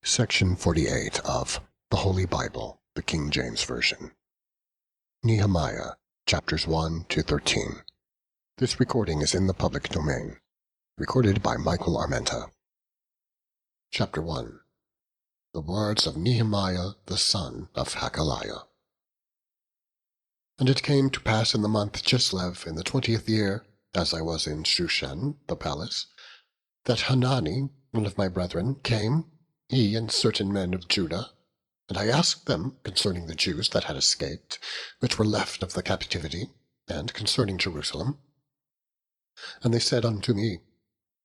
Section 48 of the Holy Bible, the King James Version. Nehemiah, chapters 1 to 13. This recording is in the public domain. Recorded by Michael Armenta. Chapter 1. The words of Nehemiah the son of Hakaliah. And it came to pass in the month Chislev, in the 20th year, as I was in Shushan, the palace, that Hanani, one of my brethren, came, he and certain men of Judah, and I asked them concerning the Jews that had escaped, which were left of the captivity, and concerning Jerusalem. And they said unto me,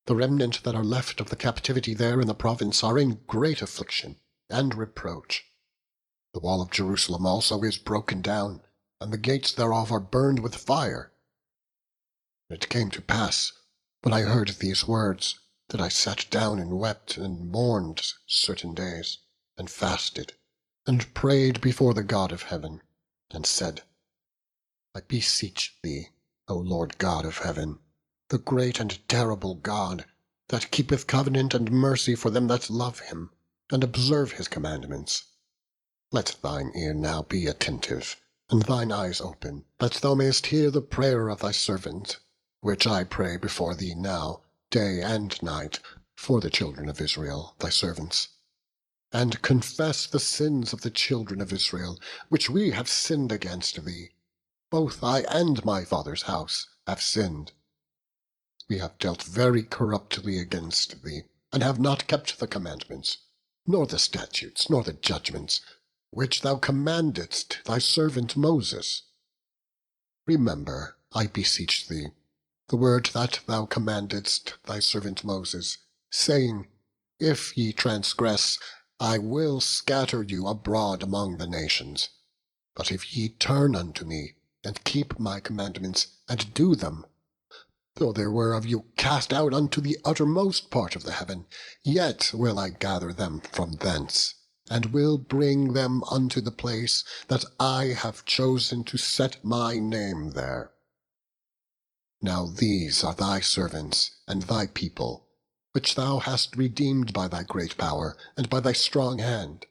The remnant that are left of the captivity there in the province are in great affliction and reproach. The wall of Jerusalem also is broken down, and the gates thereof are burned with fire. And it came to pass, when I heard these words, that I sat down and wept and mourned certain days, and fasted, and prayed before the God of heaven, and said, I beseech thee, O Lord God of heaven, the great and terrible God, that keepeth covenant and mercy for them that love him, and observe his commandments. Let thine ear now be attentive, and thine eyes open, that thou mayest hear the prayer of thy servant, which I pray before thee now, day and night, for the children of Israel, thy servants, and confess the sins of the children of Israel, which we have sinned against thee. Both I and my father's house have sinned. We have dealt very corruptly against thee, and have not kept the commandments, nor the statutes, nor the judgments, which thou commandedst thy servant Moses. Remember, I beseech thee, the word that thou commandedst thy servant Moses, saying, If ye transgress, I will scatter you abroad among the nations. But if ye turn unto me, and keep my commandments, and do them, though there were of you cast out unto the uttermost part of the heaven, yet will I gather them from thence, and will bring them unto the place that I have chosen to set my name there. Now these are thy servants and thy people, which thou hast redeemed by thy great power and by thy strong hand.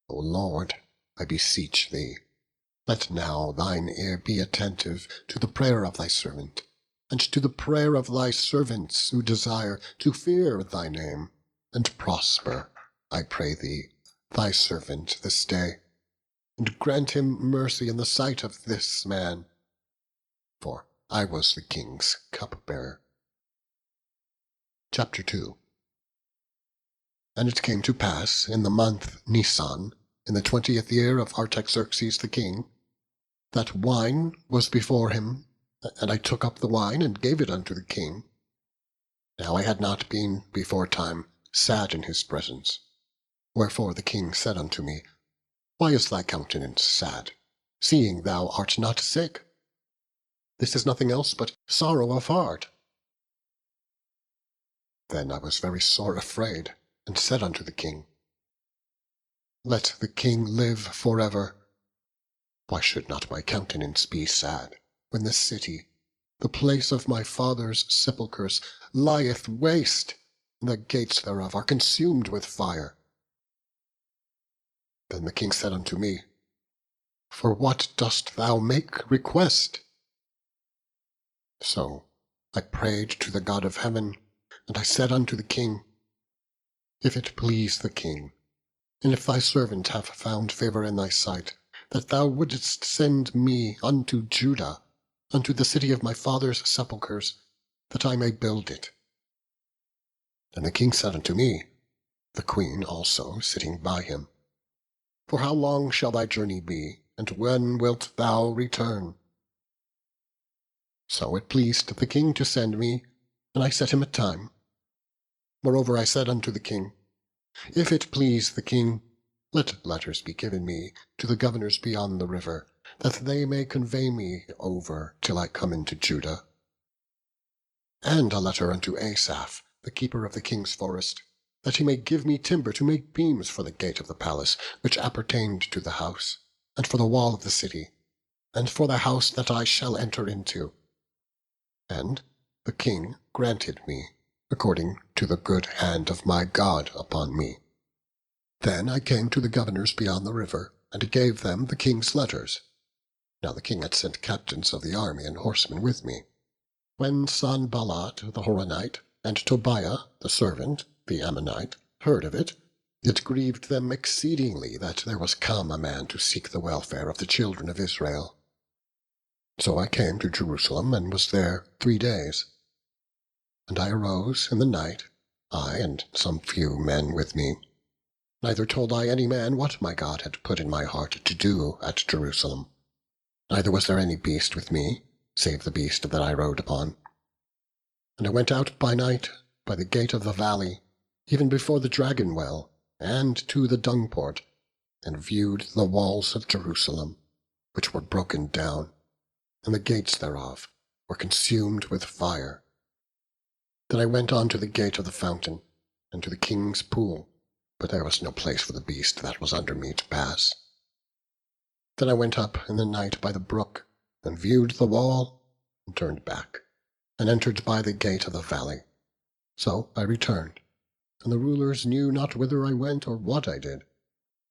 O Lord, I beseech thee, let now thine ear be attentive to the prayer of thy servant, and to the prayer of thy servants who desire to fear thy name, and prosper, I pray thee, thy servant this day, and grant him mercy in the sight of this man. For I was the king's cupbearer. Chapter 2. And it came to pass in the month Nisan, in the 20th year of Artaxerxes the king, that wine was before him, and I took up the wine and gave it unto the king. Now I had not been before time sad in his presence. Wherefore the king said unto me, Why is thy countenance sad, seeing thou art not sick? This is nothing else but sorrow of heart. Then I was very sore afraid, and said unto the king, Let the king live forever. Why should not my countenance be sad, when the city, the place of my father's sepulchres, lieth waste, and the gates thereof are consumed with fire? Then the king said unto me, For what dost thou make request? So I prayed to the God of heaven, and I said unto the king, If it please the king, and if thy servant have found favour in thy sight, that thou wouldest send me unto Judah, unto the city of my father's sepulchres, that I may build it. And the king said unto me, the queen also sitting by him, For how long shall thy journey be, and when wilt thou return? So it pleased the king to send me, and I set him a time. Moreover I said unto the king, If it please the king, let letters be given me to the governors beyond the river, that they may convey me over till I come into Judah. And a letter unto Asaph, the keeper of the king's forest, that he may give me timber to make beams for the gate of the palace, which appertained to the house, and for the wall of the city, and for the house that I shall enter into. And the king granted me, according to the good hand of my God upon me. Then I came to the governors beyond the river, and gave them the king's letters. Now the king had sent captains of the army and horsemen with me. When Sanballat the Horonite, and Tobiah the servant, the Ammonite, heard of it, it grieved them exceedingly that there was come a man to seek the welfare of the children of Israel. So I came to Jerusalem, and was there 3 days. And I arose in the night, I and some few men with me. Neither told I any man what my God had put in my heart to do at Jerusalem. Neither was there any beast with me, save the beast that I rode upon. And I went out by night, by the gate of the valley, even before the dragon well, and to the dung port, and viewed the walls of Jerusalem, which were broken down, and the gates thereof were consumed with fire. Then I went on to the gate of the fountain, and to the king's pool, but there was no place for the beast that was under me to pass. Then I went up in the night by the brook, and viewed the wall, and turned back, and entered by the gate of the valley. So I returned, and the rulers knew not whither I went or what I did.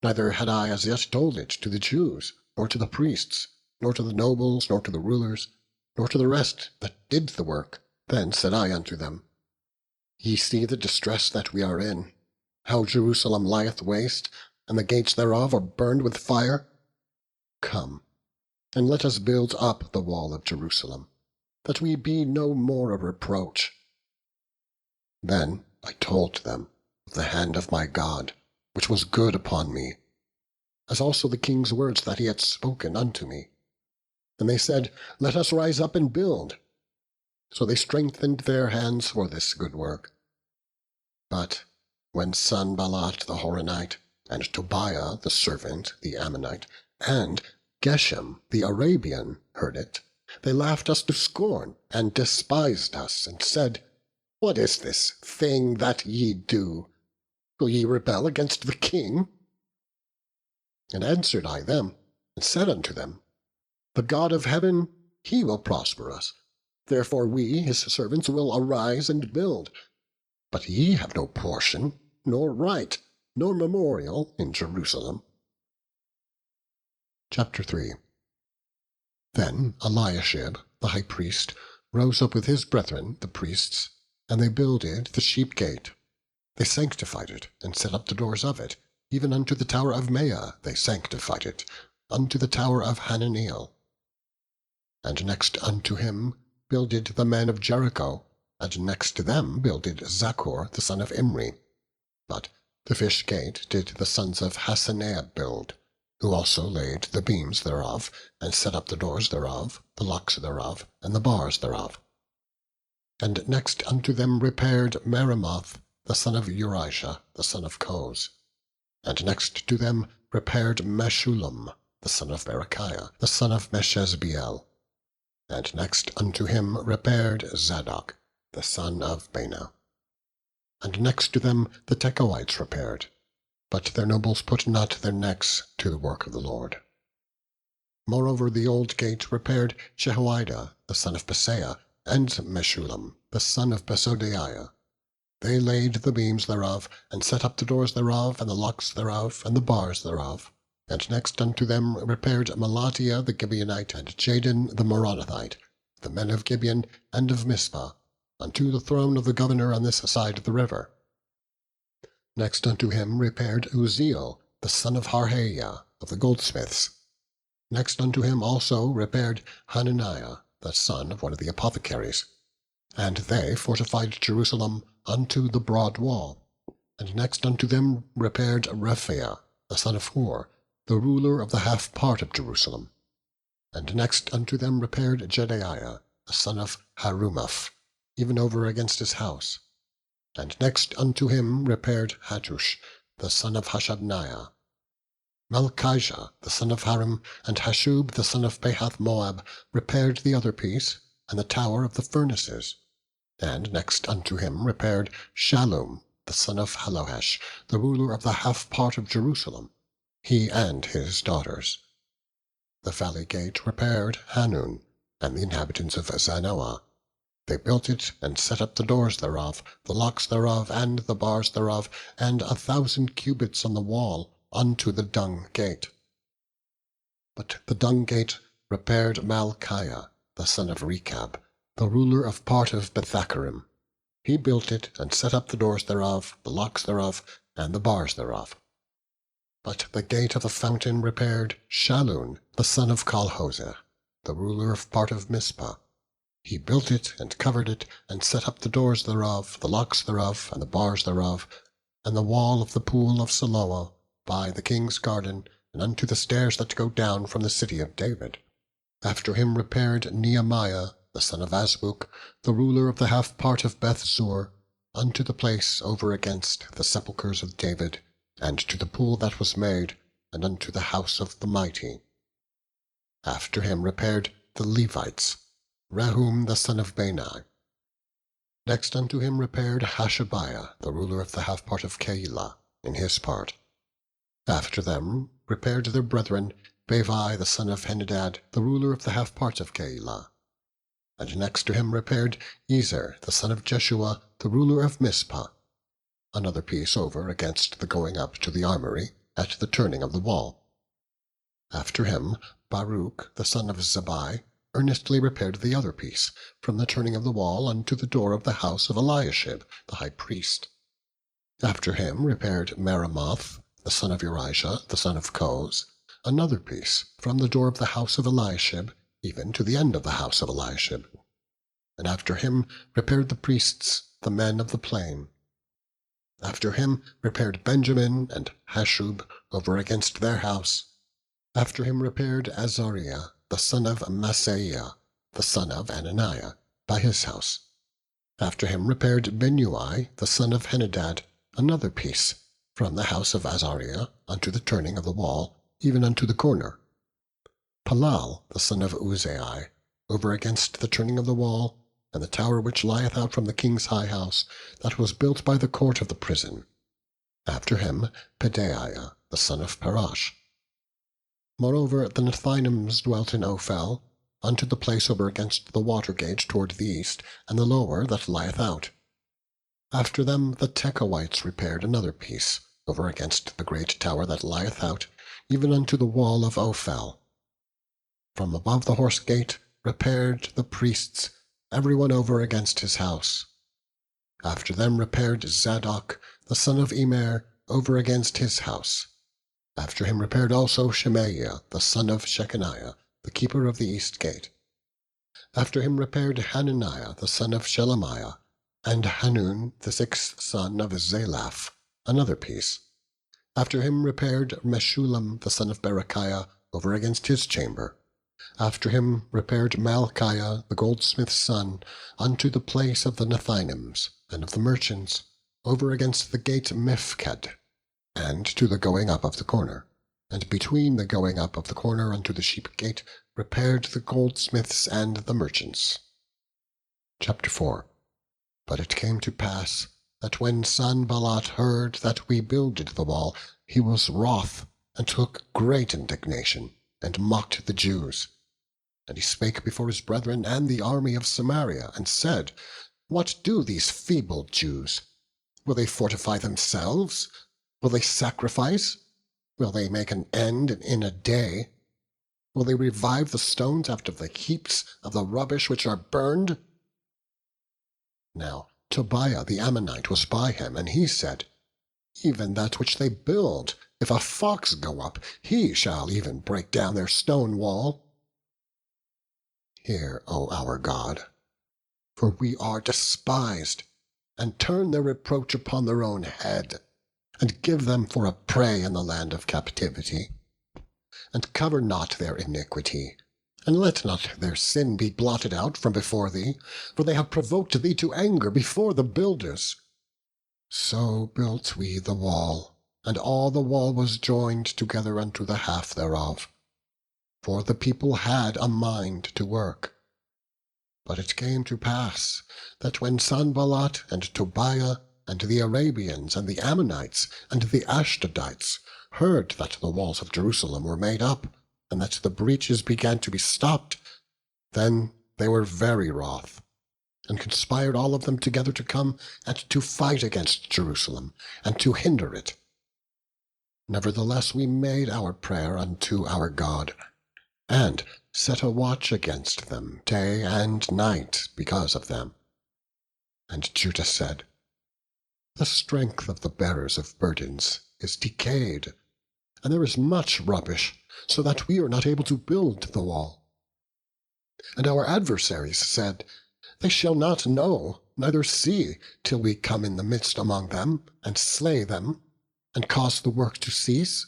Neither had I as yet told it to the Jews, nor to the priests, nor to the nobles, nor to the rulers, nor to the rest that did the work. Then said I unto them, Ye see the distress that we are in, how Jerusalem lieth waste, and the gates thereof are burned with fire. Come, and let us build up the wall of Jerusalem, that we be no more a reproach. Then I told them of the hand of my God, which was good upon me, as also the king's words that he had spoken unto me. And they said, Let us rise up and build. So they strengthened their hands for this good work. But when Sanballat the Horonite, and Tobiah the servant, the Ammonite, and Geshem the Arabian heard it, they laughed us to scorn, and despised us, and said, What is this thing that ye do? Will ye rebel against the king? And answered I them, and said unto them, The God of heaven, he will prosper us. Therefore we, his servants, will arise and build. But ye have no portion, nor right, nor memorial in Jerusalem. Chapter 3. Then Eliashib, the high priest, rose up with his brethren, the priests, and they builded the sheep gate. They sanctified it, and set up the doors of it, even unto the tower of Meah they sanctified it, unto the tower of Hananeel. And next unto him builded the men of Jericho, and next to them builded Zaccur the son of Imri. But the fish gate did the sons of Hassenaah build, who also laid the beams thereof, and set up the doors thereof, the locks thereof, and the bars thereof. And next unto them repaired Meremoth the son of Urijah the son of Koz. And next to them repaired Meshullam the son of Berechiah the son of Meshezbeel. And next unto him repaired Zadok the son of Baana. And next to them the Tekoites repaired, but their nobles put not their necks to the work of the Lord. Moreover the old gate repaired Jehoiada the son of Paseah, and Meshullam the son of Besodeiah. They laid the beams thereof, and set up the doors thereof, and the locks thereof, and the bars thereof. And next unto them repaired Melatiah the Gibeonite, and Jadon the Meronothite, the men of Gibeon and of Mizpah, unto the throne of the governor on this side of the river. Next unto him repaired Uzziel the son of Harhaiah of the goldsmiths. Next unto him also repaired Hananiah the son of one of the apothecaries. And they fortified Jerusalem unto the broad wall. And next unto them repaired Rephaiah the son of Hur, the ruler of the half part of Jerusalem. And next unto them repaired Jedaiah the son of Harumaph, even over against his house. And next unto him repaired Hattush the son of Hashabniah. Malchijah the son of Harim, and Hashub the son of Pahath-Moab repaired the other piece, and the tower of the furnaces. And next unto him repaired Shallum the son of Hallohesh, the ruler of the half part of Jerusalem, he and his daughters. The valley gate repaired Hanun, and the inhabitants of Zanoah. They built it, and set up the doors thereof, the locks thereof, and the bars thereof, and 1,000 cubits on the wall, unto the dung gate. But the dung gate repaired Malchiah, the son of Rechab, the ruler of part of Bethacharim. He built it, and set up the doors thereof, the locks thereof, and the bars thereof. But the gate of the fountain repaired Shallun, the son of Colhose, the ruler of part of Mizpah. He built it, and covered it, and set up the doors thereof, the locks thereof, and the bars thereof, and the wall of the pool of Siloah, by the king's garden, and unto the stairs that go down from the city of David. After him repaired Nehemiah, the son of Azbuk, the ruler of the half part of Beth-zur, unto the place over against the sepulchres of David, and to the pool that was made, and unto the house of the mighty. After him repaired the Levites, Rehum the son of Bani. Next unto him repaired Hashabiah, the ruler of the half part of Keilah, in his part. After them repaired their brethren, Bevi the son of Henadad, the ruler of the half part of Keilah. And next to him repaired Ezer the son of Jeshua, the ruler of Mizpah. Another piece over against the going up to the armory, at the turning of the wall. After him Baruch the son of Zabbai earnestly repaired the other piece, from the turning of the wall unto the door of the house of Eliashib the high priest. After him repaired Meremoth the son of Urijah the son of Koz, another piece, from the door of the house of Eliashib even to the end of the house of Eliashib. And after him repaired the priests, the men of the plain. After him repaired Benjamin and Hashub over against their house. After him repaired Azariah, the son of Maaseiah, the son of Ananiah, by his house. After him repaired Binnui, the son of Henadad, another piece, from the house of Azariah unto the turning of the wall, even unto the corner. Palal, the son of Uzai, over against the turning of the wall, and the tower which lieth out from the king's high house, that was built by the court of the prison. After him Pedaiah, the son of Parash. Moreover the Nethinims dwelt in Ophel, unto the place over against the water gate toward the east, and the lower that lieth out. After them the Tekoites repaired another piece, over against the great tower that lieth out, even unto the wall of Ophel. From above the horse gate repaired the priests, every one over against his house. After them repaired Zadok, the son of Immer, over against his house. After him repaired also Shemaiah, the son of Shechaniah, the keeper of the east gate. After him repaired Hananiah, the son of Shelemiah, and Hanun, the sixth son of Zalaph, another piece. After him repaired Meshullam, the son of Berechiah, over against his chamber. After him repaired Malchiah, the goldsmith's son, unto the place of the Nethinims, and of the merchants, over against the gate Mifked, and to the going up of the corner. And between the going up of the corner unto the sheep gate repaired the goldsmiths and the merchants. Chapter 4. But it came to pass, that when Sanballat heard that we builded the wall, he was wroth, and took great indignation, and mocked the Jews. And he spake before his brethren and the army of Samaria, and said, What do these feeble Jews? Will they fortify themselves? Will they sacrifice? Will they make an end in a day? Will they revive the stones after the heaps of the rubbish which are burned? Now Tobiah the Ammonite was by him, and he said, Even that which they build, if a fox go up, he shall even break down their stone wall. Hear, O our God, for we are despised, and turn their reproach upon their own head, and give them for a prey in the land of captivity. And cover not their iniquity, and let not their sin be blotted out from before thee, for they have provoked thee to anger before the builders. So built we the wall, and all the wall was joined together unto the half thereof. For the people had a mind to work. But it came to pass, that when Sanballat and Tobiah and the Arabians and the Ammonites and the Ashdodites heard that the walls of Jerusalem were made up, and that the breaches began to be stopped, then they were very wroth. and conspired all of them together to come and to fight against Jerusalem, and to hinder it. Nevertheless we made our prayer unto our God, and set a watch against them day and night because of them. And Judah said, The strength of the bearers of burdens is decayed, and there is much rubbish, so that we are not able to build the wall. And our adversaries said, They shall not know, neither see, till we come in the midst among them, and slay them, and cause the work to cease.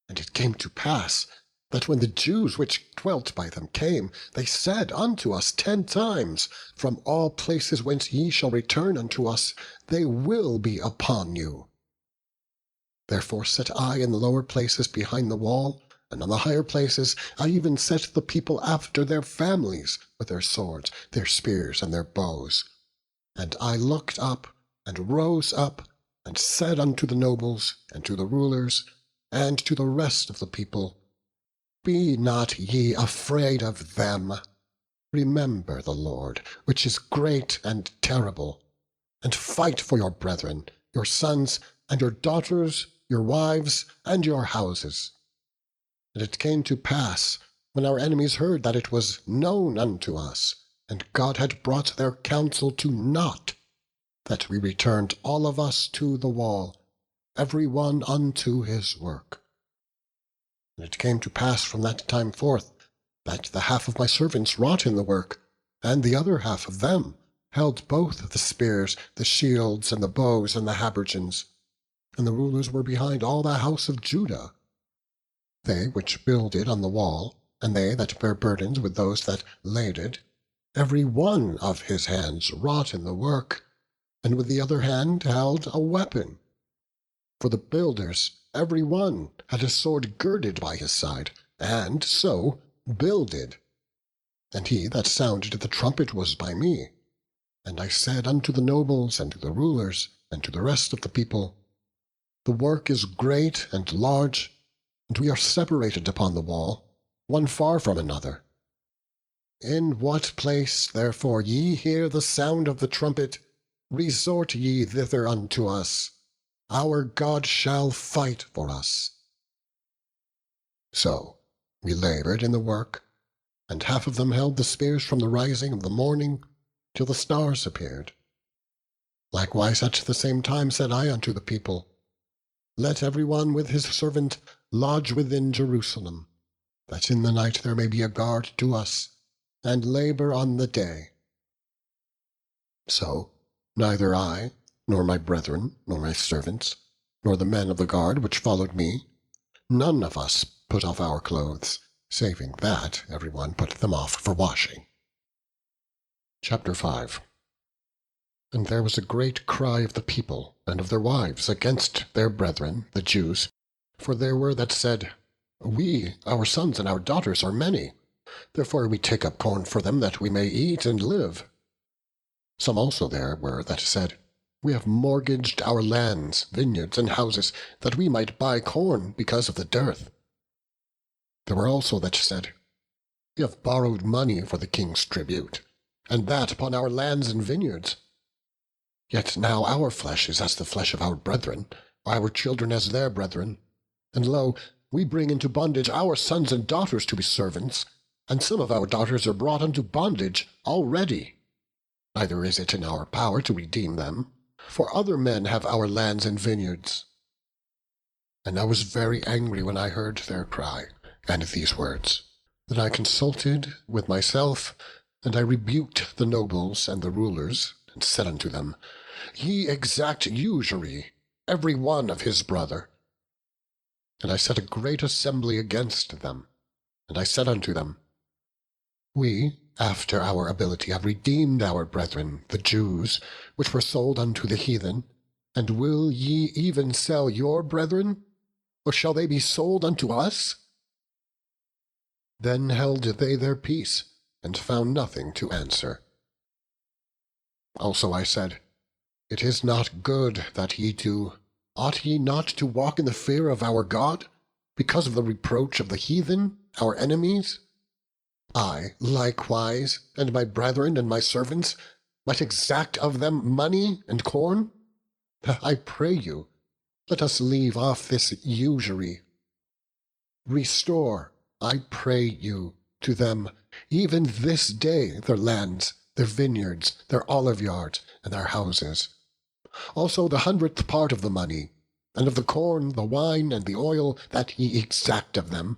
And it came to pass, that when the Jews which dwelt by them came, they said unto us 10 times, From all places whence ye shall return unto us, they will be upon you. Therefore set I in the lower places behind the wall, and on the higher places I even set the people after their families, with their swords, their spears, and their bows. And I looked up, and rose up, and said unto the nobles, and to the rulers, and to the rest of the people, Be not ye afraid of them. Remember the Lord, which is great and terrible, and fight for your brethren, your sons, and your daughters, your wives, and your houses. And it came to pass, when our enemies heard that it was known unto us, and God had brought their counsel to naught, that we returned all of us to the wall, every one unto his work. And it came to pass from that time forth, that the half of my servants wrought in the work, and the other half of them held both the spears, the shields, and the bows, and the habergeons. And the rulers were behind all the house of Judah. They which builded on the wall, and they that bare burdens with those that laded, every one of his hands wrought in the work, and with the other hand held a weapon. For the builders, every one had a sword girded by his side, and so builded. And he that sounded the trumpet was by me. And I said unto the nobles, and to the rulers, and to the rest of the people, The work is great and large, and we are separated upon the wall, one far from another. In what place, therefore, ye hear the sound of the trumpet, resort ye thither unto us. Our God shall fight for us. So we labored in the work, and half of them held the spears from the rising of the morning till the stars appeared. Likewise at the same time said I unto the people, Let every one with his servant lodge within Jerusalem, that in the night there may be a guard to us, and labor on the day. So neither I, nor my brethren, nor my servants, nor the men of the guard which followed me, none of us put off our clothes, saving that every one put them off for washing. Chapter 5. And there was a great cry of the people and of their wives against their brethren, the Jews, for there were that said, We, our sons and our daughters, are many. Therefore we take up corn for them, that we may eat and live. Some also there were that said, We have mortgaged our lands, vineyards, and houses, that we might buy corn because of the dearth. There were also that said, We have borrowed money for the king's tribute, and that upon our lands and vineyards. Yet now our flesh is as the flesh of our brethren, our children as their brethren. And lo, we bring into bondage our sons and daughters to be servants, and some of our daughters are brought unto bondage already. Neither is it in our power to redeem them, for other men have our lands and vineyards. And I was very angry when I heard their cry, and these words. Then I consulted with myself, and I rebuked the nobles and the rulers, and said unto them, Ye exact usury, every one of his brother. And I set a great assembly against them, and I said unto them, We, after our ability, have redeemed our brethren, the Jews, which were sold unto the heathen, and will ye even sell your brethren? Or shall they be sold unto us? Then held they their peace, and found nothing to answer. Also I said, It is not good that ye do. Ought ye not to walk in the fear of our God, because of the reproach of the heathen, our enemies? I likewise, and my brethren and my servants, might exact of them money and corn? I pray you, let us leave off this usury. Restore, I pray you, to them even this day their lands, their vineyards, their olive yards, and their houses. Also the 100th part of the money, and of the corn, the wine, and the oil, that ye exact of them.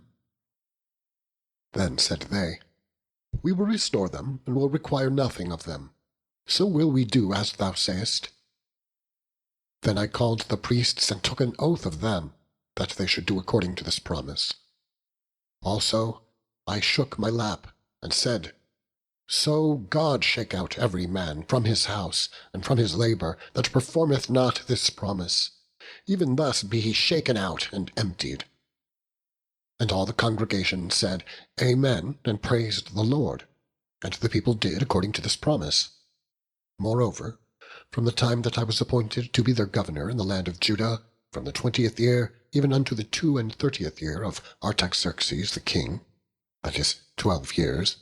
Then said they, We will restore them, and will require nothing of them. So will we do as thou sayest. Then I called the priests, and took an oath of them, that they should do according to this promise. Also I shook my lap, and said, So God shake out every man from his house, and from his labour, that performeth not this promise. Even thus be he shaken out and emptied. And all the congregation said, Amen, and praised the Lord. And the people did according to this promise. Moreover, from the time that I was appointed to be their governor in the land of Judah, from the 20th year even unto the 32nd year of Artaxerxes the king, that is 12 years,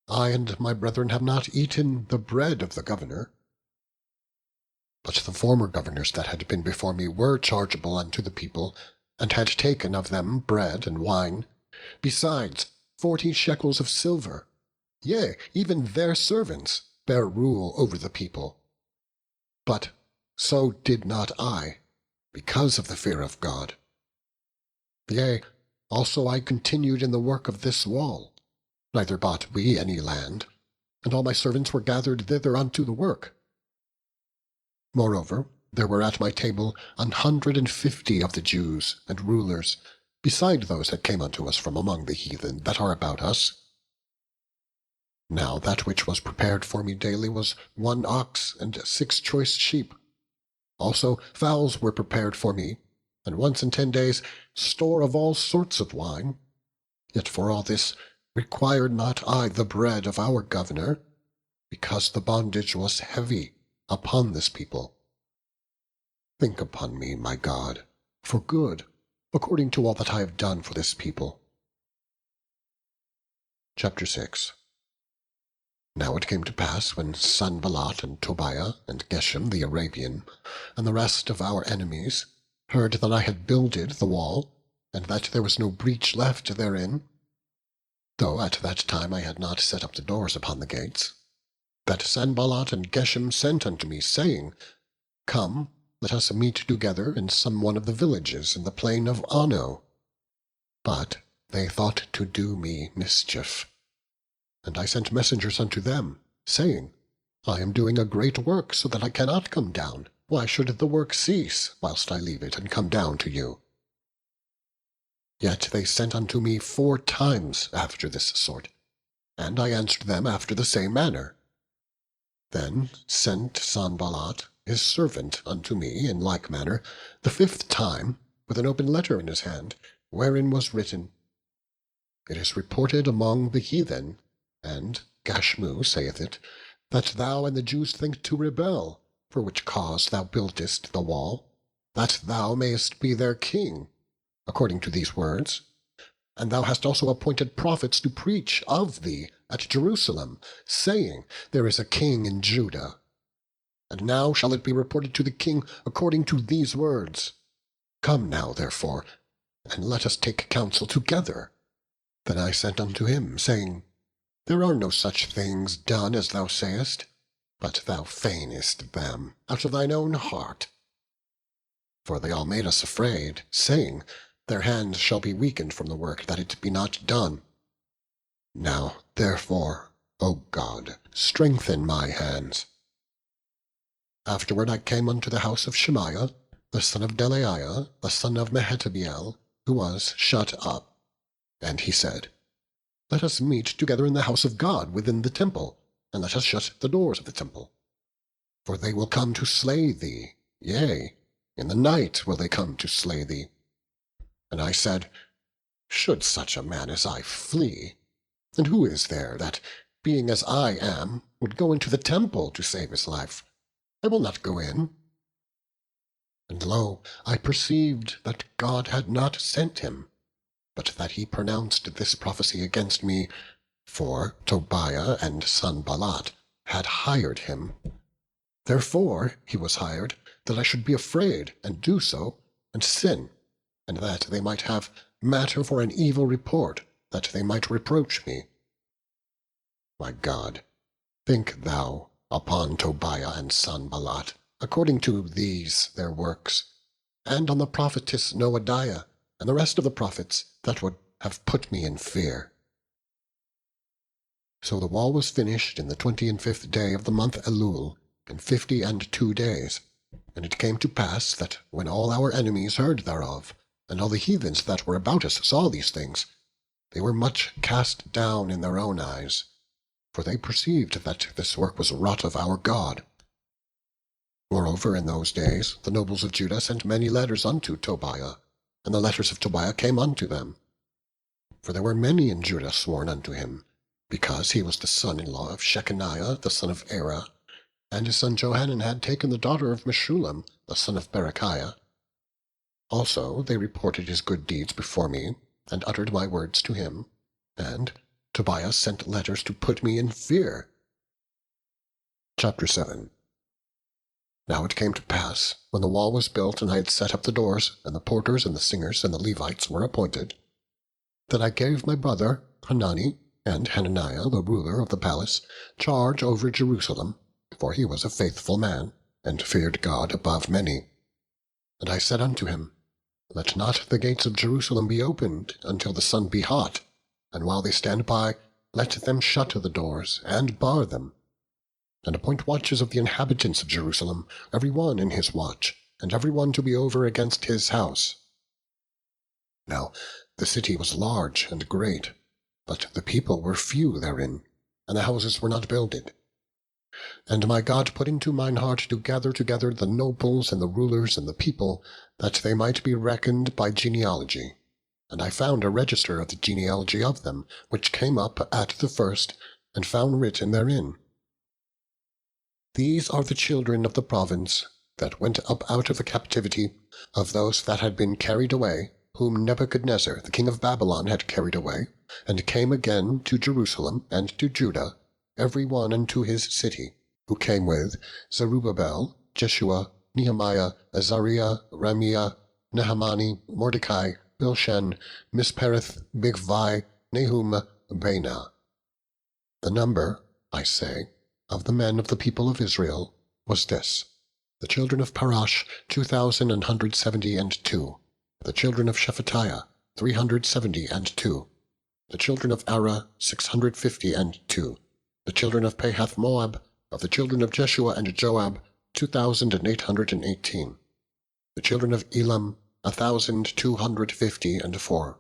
I and my brethren have not eaten the bread of the governor. But the former governors that had been before me were chargeable unto the people, and had taken of them bread and wine, besides 40 shekels of silver. Yea, even their servants bear rule over the people. But so did not I, because of the fear of God. Yea, also I continued in the work of this wall, neither bought we any land, and all my servants were gathered thither unto the work. Moreover, there were at my table 150 of the Jews and rulers, beside those that came unto us from among the heathen that are about us. Now that which was prepared for me daily was 1 ox and 6 choice sheep. Also fowls were prepared for me, and once in 10 days store of all sorts of wine. Yet for all this required not I the bread of our governor, because the bondage was heavy upon this people. Think upon me, my God, for good, according to all that I have done for this people. Chapter 6. Now it came to pass, when Sanballat and Tobiah and Geshem the Arabian, and the rest of our enemies, heard that I had builded the wall, and that there was no breach left therein, though at that time I had not set up the doors upon the gates, that Sanballat and Geshem sent unto me, saying, Come, let us meet together in some one of the villages in the plain of Ono. But they thought to do me mischief. And I sent messengers unto them, saying, I am doing a great work, so that I cannot come down. Why should the work cease, whilst I leave it and come down to you? Yet they sent unto me 4 times after this sort, and I answered them after the same manner. Then sent Sanballat his servant unto me in like manner the 5th time, with an open letter in his hand, wherein was written, It is reported among the heathen, and Gashmu saith it, that thou and the Jews think to rebel, for which cause thou buildest the wall, that thou mayest be their king, according to these words. And thou hast also appointed prophets to preach of thee at Jerusalem, saying, There is a king in Judah. And now shall it be reported to the king according to these words. Come now, therefore, and let us take counsel together. Then I sent unto him, saying, There are no such things done as thou sayest, but thou feignest them out of thine own heart. For they all made us afraid, saying, Their hands shall be weakened from the work, that it be not done. Now, therefore, O God, strengthen my hands. Afterward I came unto the house of Shemaiah, the son of Delaiah, the son of Mehetabeel, who was shut up. And he said, Let us meet together in the house of God within the temple, and let us shut the doors of the temple. For they will come to slay thee, yea, in the night will they come to slay thee. And I said, Should such a man as I flee? And who is there that, being as I am, would go into the temple to save his life? I will not go in. And lo, I perceived that God had not sent him, but that he pronounced this prophecy against me For Tobiah and Sanballat had hired him. Therefore he was hired, that I should be afraid, and do so, and sin, and that they might have matter for an evil report, that they might reproach me. My God, think thou upon Tobiah and Sanballat, according to these their works, and on the prophetess Noadiah, and the rest of the prophets that would have put me in fear. So the wall was finished in the 25th day of the month Elul, in 52 days. And it came to pass that when all our enemies heard thereof, and all the heathens that were about us saw these things, they were much cast down in their own eyes, for they perceived that this work was wrought of our God. Moreover, in those days the nobles of Judah sent many letters unto Tobiah, and the letters of Tobiah came unto them. For there were many in Judah sworn unto him, because he was the son-in-law of Shechaniah the son of Era, and his son Johanan had taken the daughter of Meshullam the son of Berechiah. Also they reported his good deeds before me, and uttered my words to him, and Tobiah sent letters to put me in fear. Chapter 7. Now it came to pass, when the wall was built, and I had set up the doors, and the porters and the singers and the Levites were appointed, that I gave my brother Hanani and Hananiah, the ruler of the palace, charge over Jerusalem, for he was a faithful man, and feared God above many. And I said unto him, Let not the gates of Jerusalem be opened until the sun be hot, and while they stand by, let them shut the doors, and bar them. And appoint watches of the inhabitants of Jerusalem, every one in his watch, and every one to be over against his house. Now the city was large and great, but the people were few therein, and the houses were not builded. And my God put into mine heart to gather together the nobles and the rulers and the people, that they might be reckoned by genealogy. And I found a register of the genealogy of them, which came up at the first, and found written therein, These are the children of the province that went up out of the captivity of those that had been carried away, whom Nebuchadnezzar the king of Babylon had carried away, and came again to Jerusalem and to Judah, every one unto his city, who came with Zerubbabel, Jeshua, Nehemiah, Azariah, Ramiah, Nahamani, Mordecai, Bilshan, Mispereth, Bigvai, Nahum, Baanah. The number, I say, of the men of the people of Israel was this: the children of Parash 2,172, the children of Shephatiah 372, the children of Ara 652, the children of Pahath Moab, of the children of Jeshua and Joab 2,818, the children of Elam 1,254,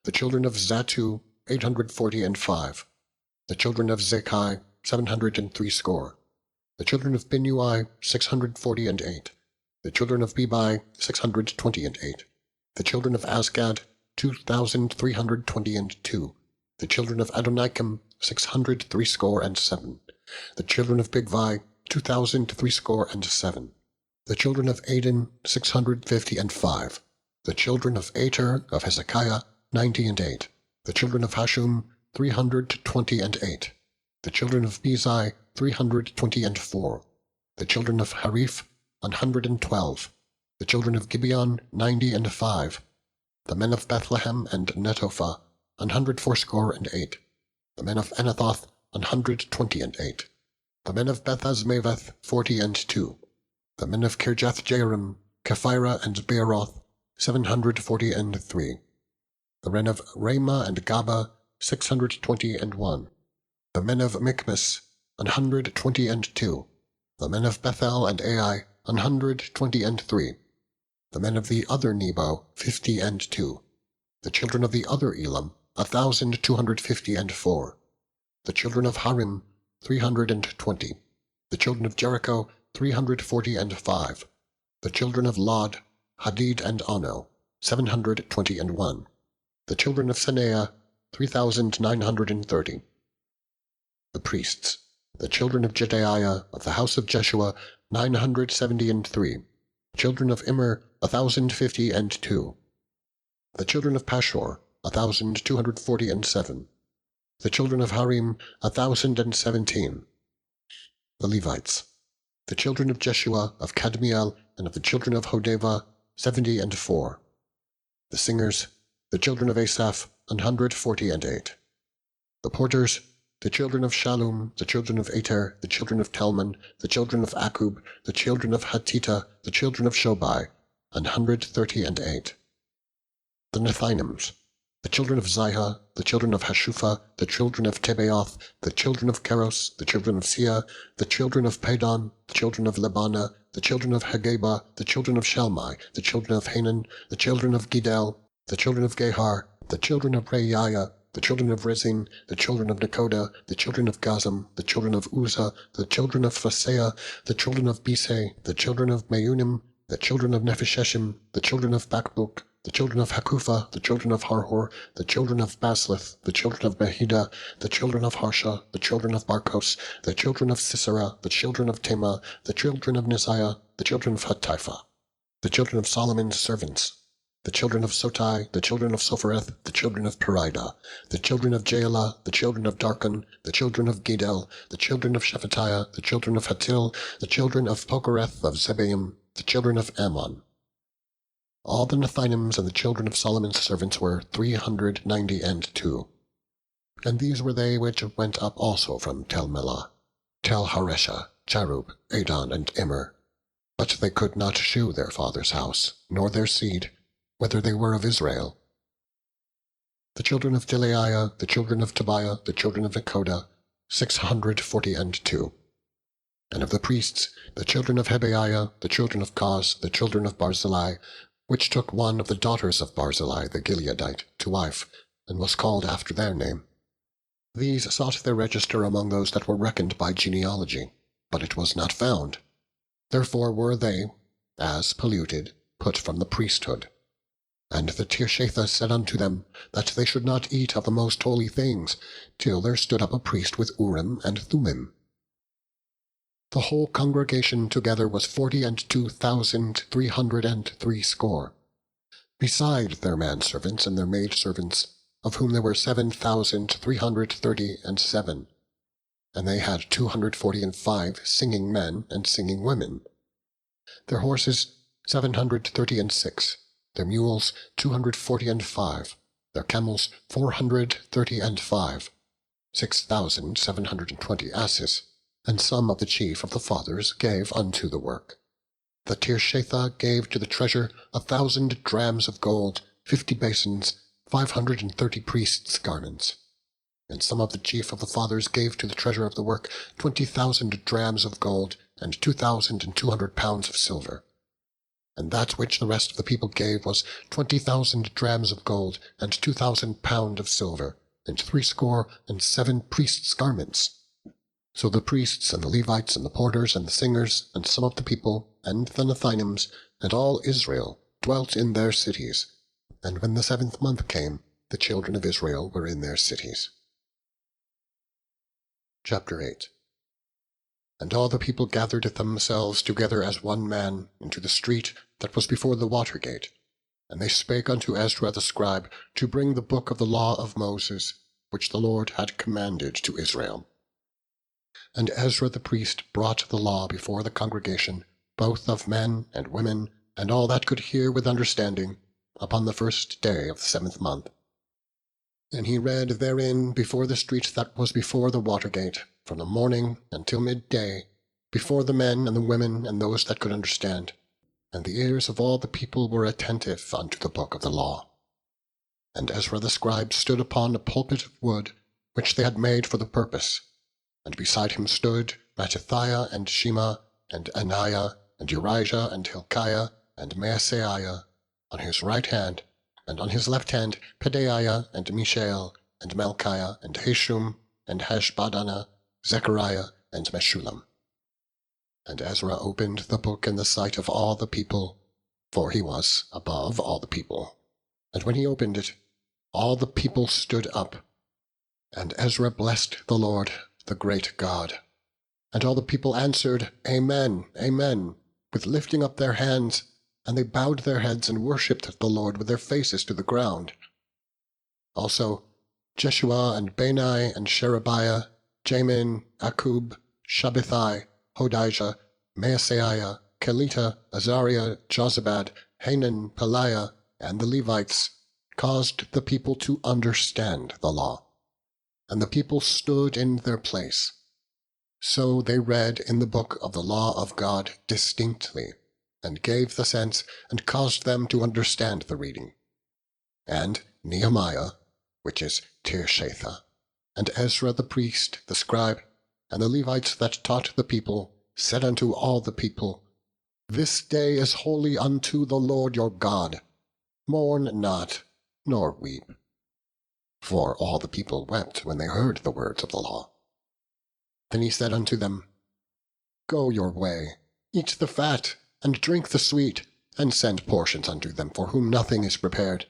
the children of Zattu 845, the children of Zekai 760, the children of Binnui 648, the children of Bebai 628, the children of Asgad 2,322, the children of Adonikam 667, the children of Bigvai 2,037, the children of Adin 655, the children of Ater of Hezekiah 98, the children of Hashum 328, the children of Bezai 324, the children of Hariph 112, the children of Gibeon 95, the men of Bethlehem and Netophah 168, the men of Anathoth 128, the men of Bethazmaveth 42, the men of Kirjath-Jearim, Kephirah, and Beeroth 743, the men of Ramah and Gaba 621, the men of Michmas 122, the men of Bethel and Ai 123, the men of the other Nebo 52, the children of the other Elam 1,254, the children of Harim 320, the children of Jericho 345, the children of Lod, Hadid and Ono 721, the children of Senaah 3,930. The priests, the children of Jedaiah of the house of Jeshua 973, children of Immer 1,052, the children of Pashur 1,247, The children of Harim, 1,017. The Levites. The children of Jeshua, of Kadmiel, and of the children of Hodeva, 70. The singers, the children of Asaph, 148. The porters, the children of Shallum, the children of Ater, the children of Telman, the children of Akub, the children of Hatita, the children of Shobai, 138. The Nethinims, the children of Ziha, the children of Hashupha, the children of Tebaoth, the children of Keros, the children of Sia, the children of Padon, the children of Lebana, the children of Hagaba, the children of Shelmai, the children of Hanan, the children of Gidel, the children of Gehar, the children of Reiah, the children of Rezin, the children of Nekoda, the children of Gazam, the children of Uzzah, the children of Phaseah, the children of Bisei, the children of Meunim, the children of Nephisheshim, the children of Bakbuk, the children of Hakupha, the children of Harhor, the children of Baslith, the children of Behida, the children of Harsha, the children of Barkos, the children of Sisera, the children of Tema, the children of Neziah, the children of Hatipha, the children of Solomon's servants, the children of Sotai, the children of Sophereth, the children of Perida, the children of Jaela, the children of Darkon, the children of Gidel, the children of Shephatiah, the children of Hatil, the children of Pokereth of Zebaim, the children of Ammon. All the Nethinims and the children of Solomon's servants were 392. And these were they which went up also from Tel Melah, Tel Haresha, Charub, Adon, and Immer. But they could not shew their father's house, nor their seed, whether they were of Israel. The children of Delaiah, the children of Tobiah, the children of Nekoda, 642. And of the priests, the children of Hebaiah, the children of Koz, the children of Barzillai, which took one of the daughters of Barzillai the Gileadite to wife, and was called after their name. These sought their register among those that were reckoned by genealogy, but it was not found. Therefore were they, as polluted, put from the priesthood. And the Tirshatha said unto them, that they should not eat of the most holy things, till there stood up a priest with Urim and Thummim. The whole congregation together was 42,303, beside their manservants and their maidservants, of whom there were 7,337, and they had 245 singing men and singing women. Their horses 736, their mules 245, their camels 435, 6,720 asses, and some of the chief of the fathers gave unto the work. The Tirshatha gave to the treasure 1,000 drams of gold, 50 basins, 530 priests' garments. And some of the chief of the fathers gave to the treasure of the work 20,000 drams of gold, and 2,200 pounds of silver. And that which the rest of the people gave was 20,000 drams of gold, and 2,000 pounds of silver, and 67 priests' garments. So the priests and the Levites and the porters and the singers and some of the people and the Nethinims and all Israel dwelt in their cities. And when the 7th month came, the children of Israel were in their cities. Chapter 8. And all the people gathered themselves together as one man into the street that was before the water gate. And they spake unto Ezra the scribe to bring the book of the law of Moses, which the Lord had commanded to Israel. And Ezra the priest brought the law before the congregation, both of men and women, and all that could hear with understanding, upon the 1st day of the 7th month. And he read therein before the street that was before the water gate, from the morning until midday, before the men and the women and those that could understand. And the ears of all the people were attentive unto the book of the law. And Ezra the scribe stood upon a pulpit of wood, which they had made for the purpose. And beside him stood Mattithiah and Shema, and Anaiah, and Urijah, and Hilkiah, and Maaseiah, on his right hand, and on his left hand Pedaiah, and Mishael, and Malchiah, and Hashum, and Hashbaddanah, Zechariah, and Meshullam. And Ezra opened the book in the sight of all the people, for he was above all the people. And when he opened it, all the people stood up. And Ezra blessed the Lord, the great God. And all the people answered, Amen, Amen, with lifting up their hands, and they bowed their heads and worshipped the Lord with their faces to the ground. Also Jeshua and Bani and Sherebiah, Jamin, Akub, Shabbethai, Hodijah, Maaseiah, Kelita, Azariah, Jozabad, Hanan, Peliah, and the Levites, caused the people to understand the law. And the people stood in their place. So they read in the book of the law of God distinctly, and gave the sense, and caused them to understand the reading. And Nehemiah, which is Tirshatha, and Ezra the priest, the scribe, and the Levites that taught the people, said unto all the people, This day is holy unto the Lord your God. Mourn not, nor weep. For all the people wept when they heard the words of the law. Then he said unto them, Go your way, eat the fat, and drink the sweet, and send portions unto them for whom nothing is prepared.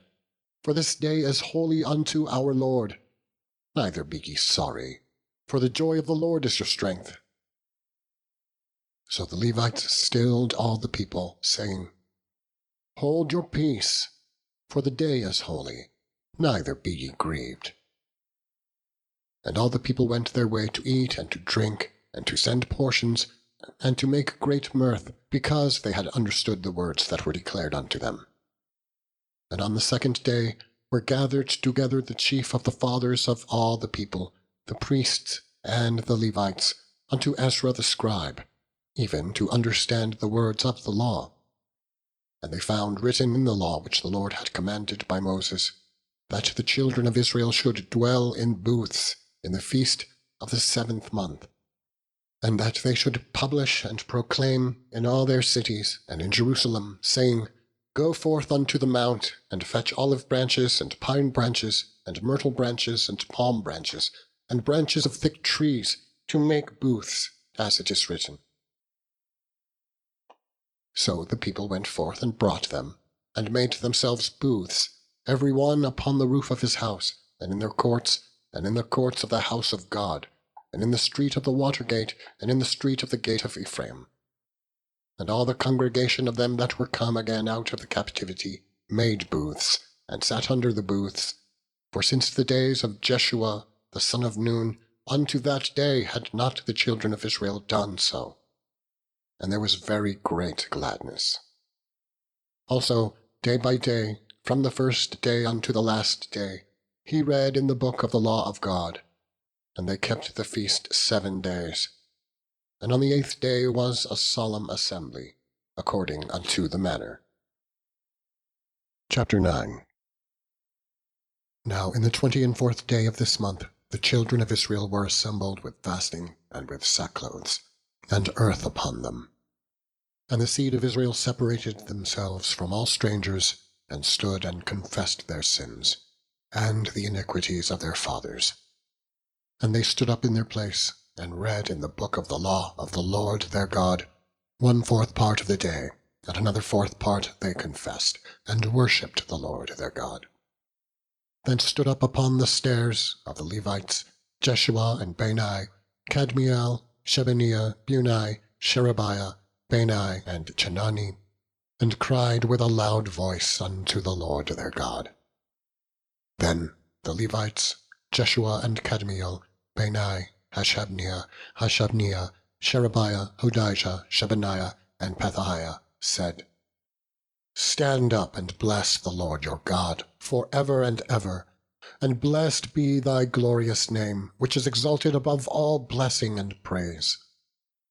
For this day is holy unto our Lord. Neither be ye sorry, for the joy of the Lord is your strength. So the Levites stilled all the people, saying, Hold your peace, for the day is holy, neither be ye grieved. And all the people went their way to eat and to drink, and to send portions, and to make great mirth, because they had understood the words that were declared unto them. And on the second day were gathered together the chief of the fathers of all the people, the priests and the Levites, unto Ezra the scribe, even to understand the words of the law. And they found written in the law which the Lord had commanded by Moses, that the children of Israel should dwell in booths in the feast of the 7th month, and that they should publish and proclaim in all their cities and in Jerusalem, saying, Go forth unto the mount, and fetch olive branches, and pine branches, and myrtle branches, and palm branches, and branches of thick trees, to make booths, as it is written. So the people went forth and brought them, and made themselves booths, every one upon the roof of his house, and in their courts, and in the courts of the house of God, and in the street of the water gate, and in the street of the gate of Ephraim. And all the congregation of them that were come again out of the captivity made booths, and sat under the booths. For since the days of Jeshua the son of Nun, unto that day had not the children of Israel done so. And there was very great gladness. Also, day by day, from the first day unto the last day, he read in the book of the law of God. And they kept the feast 7 days. And on the 8th day was a solemn assembly, according unto the manner. Chapter 9. Now in the 24th day of this month, the children of Israel were assembled with fasting, and with sackcloths, and earth upon them. And the seed of Israel separated themselves from all strangers, and stood and confessed their sins, and the iniquities of their fathers. And they stood up in their place, and read in the book of the law of the Lord their God, 1/4 part of the day, and another 4th part they confessed, and worshipped the Lord their God. Then stood up upon the stairs of the Levites Jeshua and Bani, Kadmiel, Shebaniah, Bunai, Sherebiah, Bani, and Chenani, and cried with a loud voice unto the Lord their God. Then the Levites, Jeshua and Kadmiel, Bani, Hashabniah, Sherebiah, Hodijah, Shebaniah, and Pethahiah, said, Stand up and bless the Lord your God for ever and ever, and blessed be thy glorious name, which is exalted above all blessing and praise.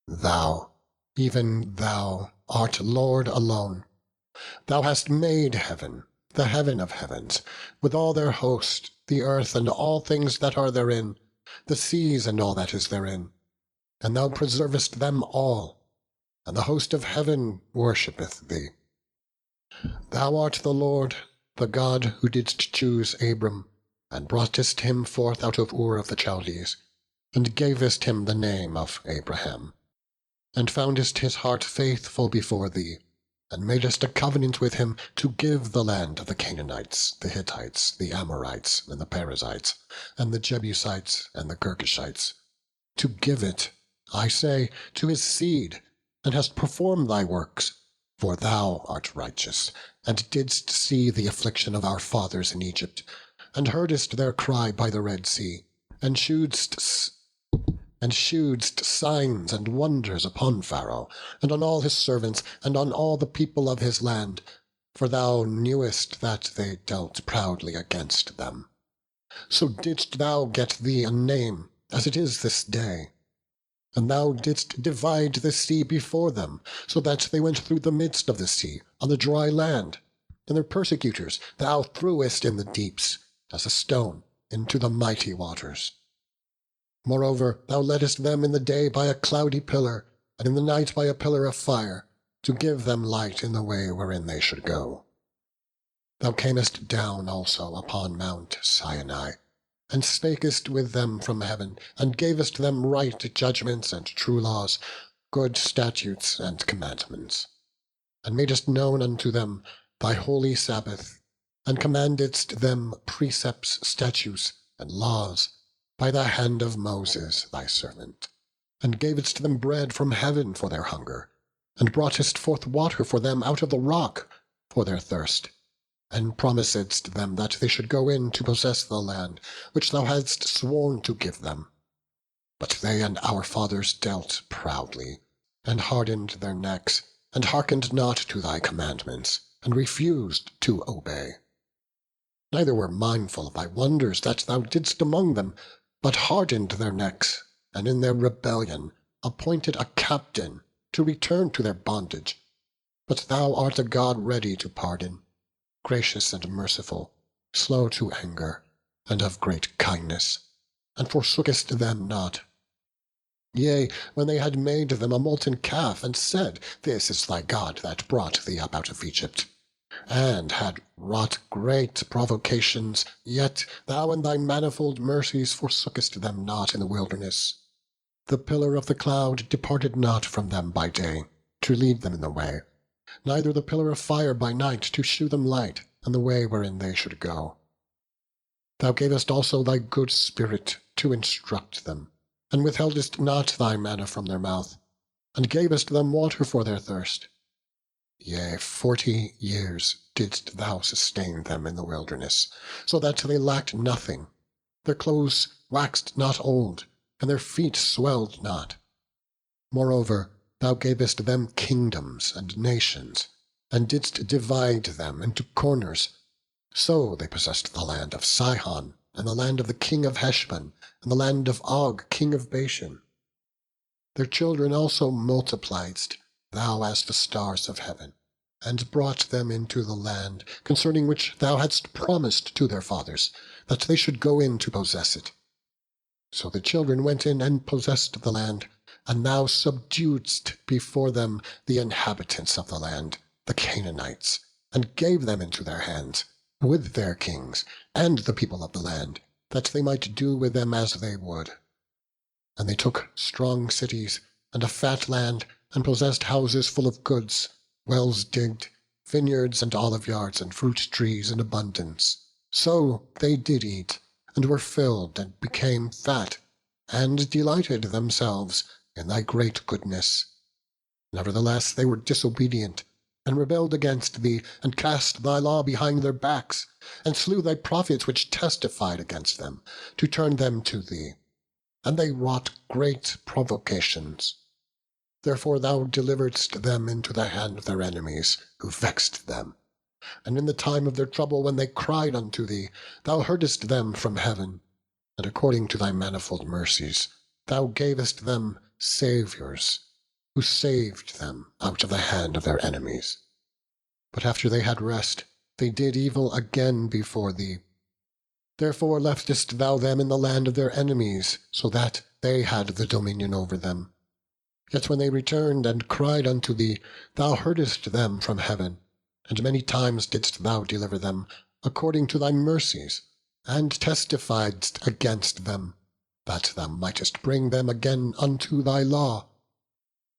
Thou, even thou, art Lord alone. Thou hast made heaven, the heaven of heavens, with all their host, the earth and all things that are therein, the seas and all that is therein. And thou preservest them all, and the host of heaven worshippeth thee. Thou art the Lord, the God who didst choose Abram, and broughtest him forth out of Ur of the Chaldees, and gavest him the name of Abraham, and foundest his heart faithful before thee, and madest a covenant with him to give the land of the Canaanites, the Hittites, the Amorites, and the Perizzites, and the Jebusites, and the Girgashites, to give it, I say, to his seed, and hast performed thy works. For thou art righteous, and didst see the affliction of our fathers in Egypt, and heardest their cry by the Red Sea, and shewedst signs and wonders upon Pharaoh, and on all his servants, and on all the people of his land, for thou knewest that they dealt proudly against them. So didst thou get thee a name, as it is this day. And thou didst divide the sea before them, so that they went through the midst of the sea on the dry land. And their persecutors thou threwest in the deeps, as a stone into the mighty waters. Moreover, thou leddest them in the day by a cloudy pillar, and in the night by a pillar of fire, to give them light in the way wherein they should go. Thou camest down also upon Mount Sinai, and spakest with them from heaven, and gavest them right judgments and true laws, good statutes and commandments, and madest known unto them thy holy Sabbath, and commandedst them precepts, statutes, and laws, by the hand of Moses thy servant, and gavest them bread from heaven for their hunger, and broughtest forth water for them out of the rock for their thirst, and promisedst them that they should go in to possess the land which thou hadst sworn to give them. But they and our fathers dealt proudly, and hardened their necks, and hearkened not to thy commandments, and refused to obey. Neither were mindful of thy wonders that thou didst among them, but hardened their necks, and in their rebellion appointed a captain to return to their bondage. But thou art a God ready to pardon, gracious and merciful, slow to anger, and of great kindness, and forsookest them not. Yea, when they had made them a molten calf, and said, This is thy God that brought thee up out of Egypt, and had wrought great provocations, yet thou in thy manifold mercies forsookest them not in the wilderness. The pillar of the cloud departed not from them by day, to lead them in the way, neither the pillar of fire by night to shew them light, and the way wherein they should go. Thou gavest also thy good Spirit to instruct them, and withheldest not thy manna from their mouth, and gavest them water for their thirst. Yea, 40 years didst thou sustain them in the wilderness, so that they lacked nothing. Their clothes waxed not old, and their feet swelled not. Moreover, thou gavest them kingdoms and nations, and didst divide them into corners. So they possessed the land of Sihon, and the land of the king of Heshbon, and the land of Og, king of Bashan. Their children also multipliedst thou as the stars of heaven, and brought them into the land concerning which thou hadst promised to their fathers, that they should go in to possess it. So the children went in and possessed the land, and thou subduedst before them the inhabitants of the land, the Canaanites, and gave them into their hands, with their kings, and the people of the land, that they might do with them as they would. And they took strong cities, and a fat land, and possessed houses full of goods, wells digged, vineyards and olive yards, and fruit trees in abundance. So they did eat, and were filled, and became fat, and delighted themselves in thy great goodness. Nevertheless they were disobedient, and rebelled against thee, and cast thy law behind their backs, and slew thy prophets which testified against them, to turn them to thee. And they wrought great provocations. Therefore thou deliveredst them into the hand of their enemies, who vexed them. And in the time of their trouble, when they cried unto thee, thou heardest them from heaven, and according to thy manifold mercies, thou gavest them saviours, who saved them out of the hand of their enemies. But after they had rest, they did evil again before thee. Therefore leftest thou them in the land of their enemies, so that they had the dominion over them. Yet when they returned and cried unto thee, thou heardest them from heaven, and many times didst thou deliver them, according to thy mercies, and testifiedst against them, that thou mightest bring them again unto thy law.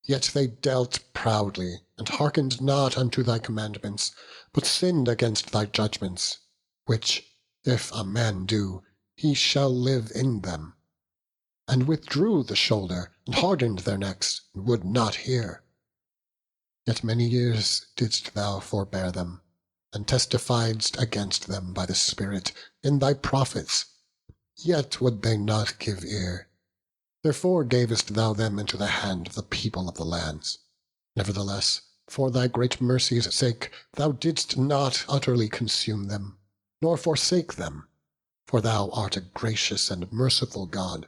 Yet they dealt proudly, and hearkened not unto thy commandments, but sinned against thy judgments, which, if a man do, he shall live in them, and withdrew the shoulder, and hardened their necks, and would not hear. Yet many years didst thou forbear them, and testifiedst against them by the Spirit in thy prophets, yet would they not give ear. Therefore gavest thou them into the hand of the people of the lands. Nevertheless, for thy great mercy's sake, thou didst not utterly consume them, nor forsake them, for thou art a gracious and merciful God.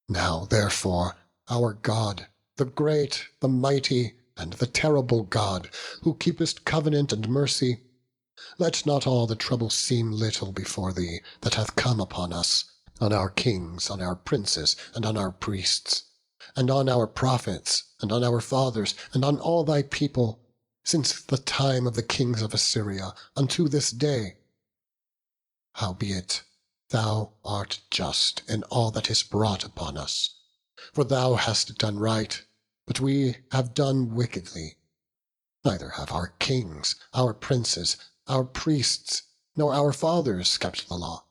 Now therefore, our God, the great, the mighty, and the terrible God, who keepest covenant and mercy, let not all the trouble seem little before thee that hath come upon us, on our kings, on our princes, and on our priests, and on our prophets, and on our fathers, and on all thy people, since the time of the kings of Assyria unto this day. Howbeit, thou art just in all that is brought upon us. For thou hast done right, but we have done wickedly. Neither have our kings, our princes, our priests, nor our fathers kept the law,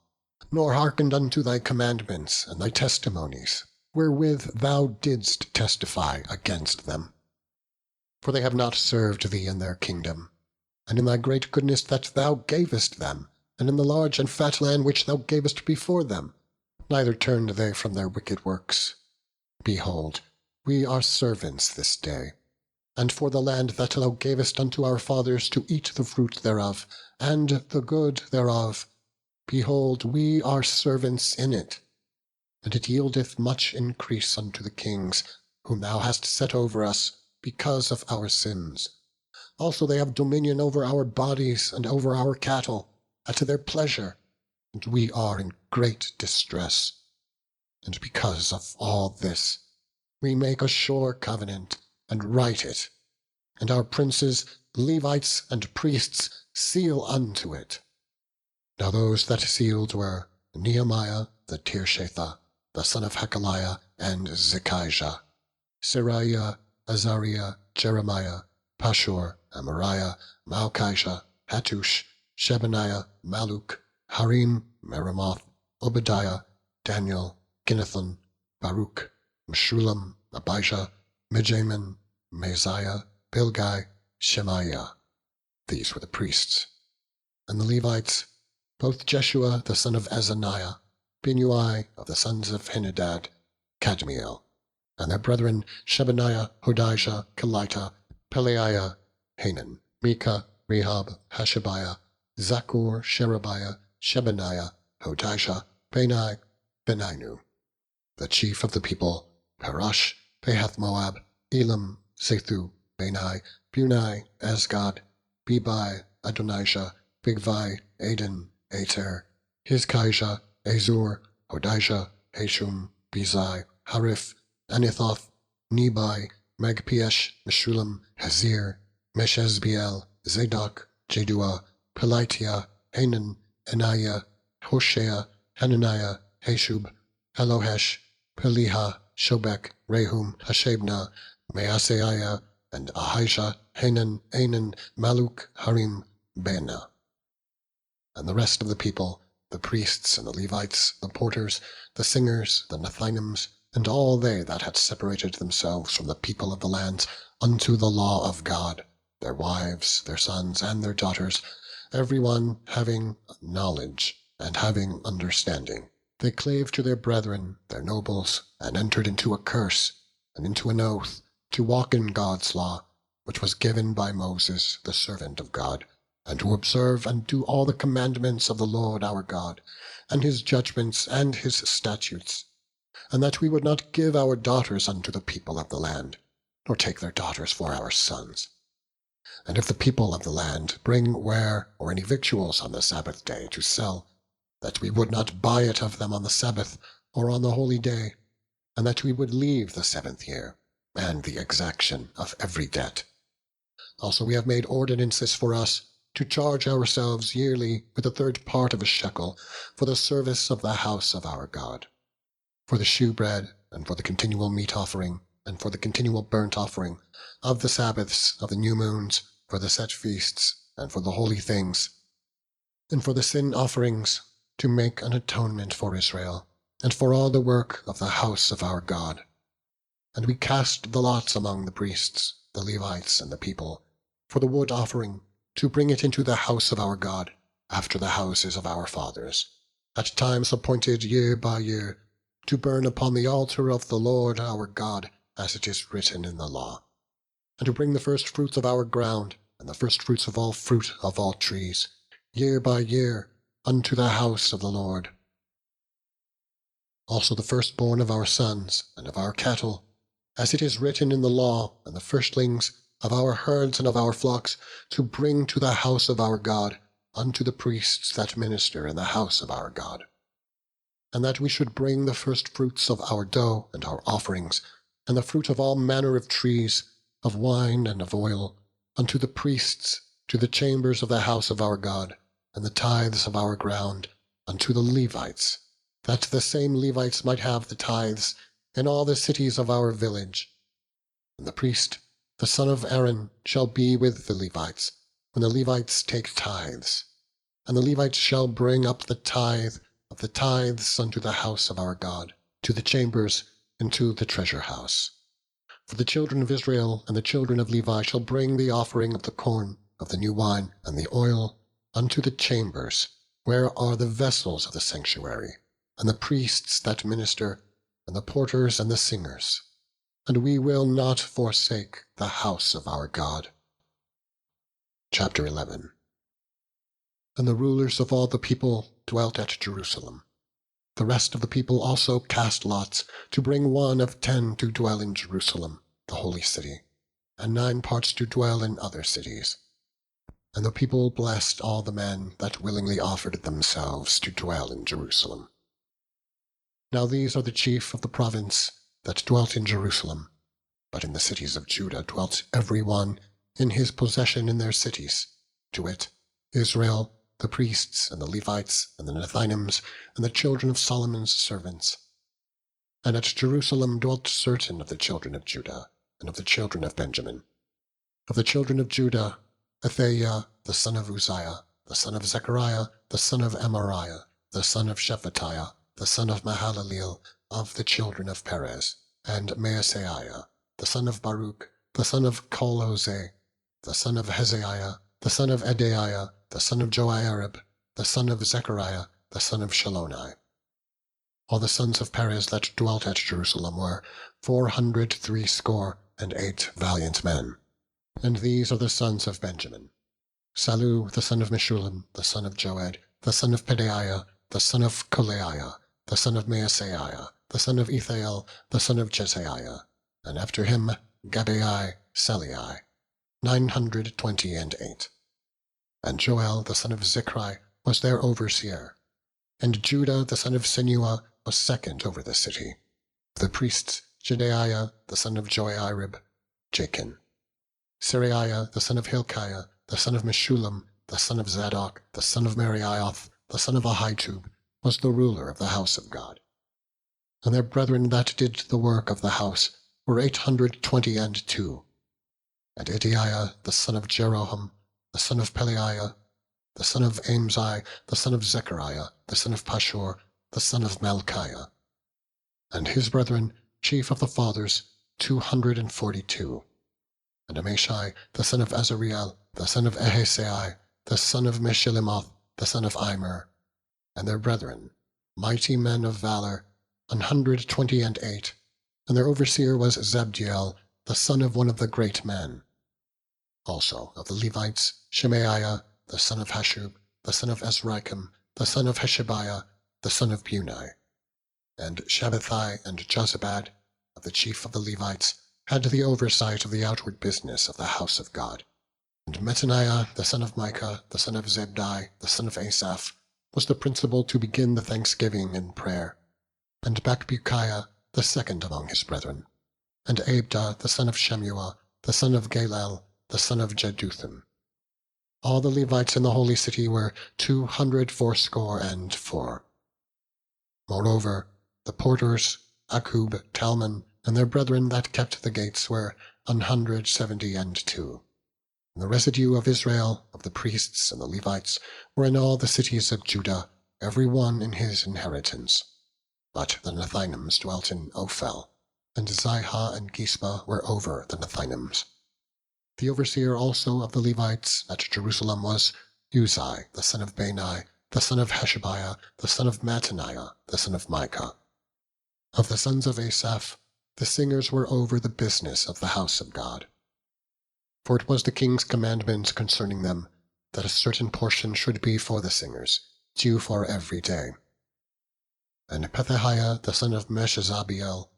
nor hearkened unto thy commandments and thy testimonies, wherewith thou didst testify against them. For they have not served thee in their kingdom, and in thy great goodness that thou gavest them, and in the large and fat land which thou gavest before them, neither turned they from their wicked works. Behold, we are servants this day, and for the land that thou gavest unto our fathers to eat the fruit thereof, and the good thereof, behold, we are servants in it. And it yieldeth much increase unto the kings, whom thou hast set over us, because of our sins. Also they have dominion over our bodies and over our cattle, at their pleasure, and we are in great distress. And because of all this, we make a sure covenant, and write it, and our princes, Levites, and priests seal unto it. Now those that sealed were Nehemiah the Tirshatha, the son of Hachaliah, and Zechijah, Seraiah, Azariah, Jeremiah, Pashur, Amariah, Malchijah, Hattush, Shebaniah, Malluch, Harim, Meremoth, Obadiah, Daniel, Ginnathan, Baruch, Meshullam, Abijah, Mijamin, Masiah, Bilgai, Shemaiah. These were the priests. And the Levites, both Jeshua the son of Azaniah, Binnui of the sons of Henadad, Kadmiel, and their brethren Shebaniah, Hodijah, Kelita, Pelaiah, Hanan, Micah, Rehab, Hashabiah, Zakur, Sherebiah, Shebaniah, Hodijah, Bani, Beninu. The chief of the people, Parash, Pahath-Moab, Elam, Sethu, Bani, Bunai, Asgad, Bebai, Adonijah, Bigvai, Aden, Ater, Hizkijah, Azur, Hodijah, Hashum, Bezai, Hariph, Anathoth, Nebai, Magpiesh, Meshullam, Hazir, Meshezbeel, Zadok, Jedua, Pelitiah, Hanan, Anaiah, Hoshea, Hananiah, Hashub, Elohesh, Peliha, Shobek, Rehum, Hashabnah, Maaseiah, and Ahijah, Hanan, Anan, Malluch, Harim, Baanah. And the rest of the people, the priests and the Levites, the porters, the singers, the Nethinims, and all they that had separated themselves from the people of the lands unto the law of God, their wives, their sons, and their daughters, every one having knowledge and having understanding, they clave to their brethren, their nobles, and entered into a curse, and into an oath, to walk in God's law, which was given by Moses, the servant of God, and to observe and do all the commandments of the Lord our God, and his judgments and his statutes, and that we would not give our daughters unto the people of the land, nor take their daughters for our sons. And if the people of the land bring ware or any victuals on the Sabbath day to sell, that we would not buy it of them on the Sabbath or on the holy day, and that we would leave the 7th year, and the exaction of every debt. Also we have made ordinances for us to charge ourselves yearly with a 3rd part of a shekel for the service of the house of our God, for the shewbread, and for the continual meat offering, and for the continual burnt offering, of the Sabbaths, of the new moons, for the set feasts, and for the holy things, and for the sin offerings, to make an atonement for Israel, and for all the work of the house of our God. And we cast the lots among the priests, the Levites, and the people, for the wood offering, to bring it into the house of our God, after the houses of our fathers, at times appointed year by year, to burn upon the altar of the Lord our God, as it is written in the law, and to bring the firstfruits of our ground, and the firstfruits of all fruit of all trees, year by year, unto the house of the Lord. Also the firstborn of our sons, and of our cattle, as it is written in the law, and the firstlings of our herds and of our flocks, to bring to the house of our God, unto the priests that minister in the house of our God. And that we should bring the firstfruits of our dough and our offerings, and the fruit of all manner of trees, of wine and of oil, unto the priests, to the chambers of the house of our God, and the tithes of our ground, unto the Levites, that the same Levites might have the tithes in all the cities of our village. And the priest, the son of Aaron, shall be with the Levites, when the Levites take tithes. And the Levites shall bring up the tithe of the tithes unto the house of our God, to the chambers, into the treasure house. For the children of Israel and the children of Levi shall bring the offering of the corn, of the new wine, and the oil, unto the chambers, where are the vessels of the sanctuary, and the priests that minister, and the porters and the singers. And we will not forsake the house of our God. Chapter 11. And the rulers of all the people dwelt at Jerusalem. The rest of the people also cast lots to bring 1 of 10 to dwell in Jerusalem, the holy city, and 9 parts to dwell in other cities. And the people blessed all the men that willingly offered themselves to dwell in Jerusalem. Now these are the chief of the province that dwelt in Jerusalem, but in the cities of Judah dwelt every one in his possession in their cities, to wit, Israel, the priests, and the Levites, and the Nethinims, and the children of Solomon's servants. And at Jerusalem dwelt certain of the children of Judah, and of the children of Benjamin. Of the children of Judah, Athaiah, the son of Uzziah, the son of Zechariah, the son of Amariah, the son of Shephatiah, the son of Mahalaleel, of the children of Perez, and Maaseiah, the son of Baruch, the son of Col-Hozeh, the son of Hezekiah, the son of Edaiah, the son of Joiarib, the son of Zechariah, the son of Shiloni. All the sons of Perez that dwelt at Jerusalem were 468 valiant men. And these are the sons of Benjamin: Sallu, the son of Meshullam, the son of Joed, the son of Pedaiah, the son of Kolaiah, the son of Maaseiah, the son of Ethael, the son of Jesaiah, and after him Gabbai, Salai, 928. And Joel, the son of Zichri, was their overseer. And Judah, the son of Senua, was second over the city. The priests, Jedaiah, the son of Joiarib, Jachin. Seraiah, the son of Hilkiah, the son of Meshullam, the son of Zadok, the son of Merioth, the son of Ahitub, was the ruler of the house of God. And their brethren that did the work of the house were 822. And Edaiah, the son of Jeroham, the son of Pelaiah, the son of Amzi, the son of Zechariah, the son of Pashur, the son of Malchiah. And his brethren, chief of the fathers, 242. And Amashai, the son of Azariel, the son of Ahasai, the son of Meshillemoth, the son of Immer, and their brethren, mighty men of valor, 128, and their overseer was Zabdiel, the son of one of the great men. Also of the Levites, Shemaiah, the son of Hashub, the son of Azrikam, the son of Heshabiah, the son of Bunai. And Shabbathai and Jozabad, of the chief of the Levites, had the oversight of the outward business of the house of God. And Mattaniah, the son of Micah, the son of Zebdi, the son of Asaph, was the principal to begin the thanksgiving and prayer. And Bakbukiah, the second among his brethren. And Abda, the son of Shemuah, the son of Galel, the son of Jeduthun. All the Levites in the holy city were 284. Moreover, the porters, Akub, Talmon, and their brethren that kept the gates were 172. And the residue of Israel, of the priests and the Levites, were in all the cities of Judah, every one in his inheritance. But the Nethinims dwelt in Ophel, and Zihah and Gispa were over the Nethinims. The overseer also of the Levites at Jerusalem was Uzai, the son of Bani, the son of Hashabiah, the son of Mattaniah, the son of Micah. Of the sons of Asaph, the singers were over the business of the house of God. For it was the king's commandment concerning them, that a certain portion should be for the singers, due for every day. And Pethahiah the son of Meshezabiel,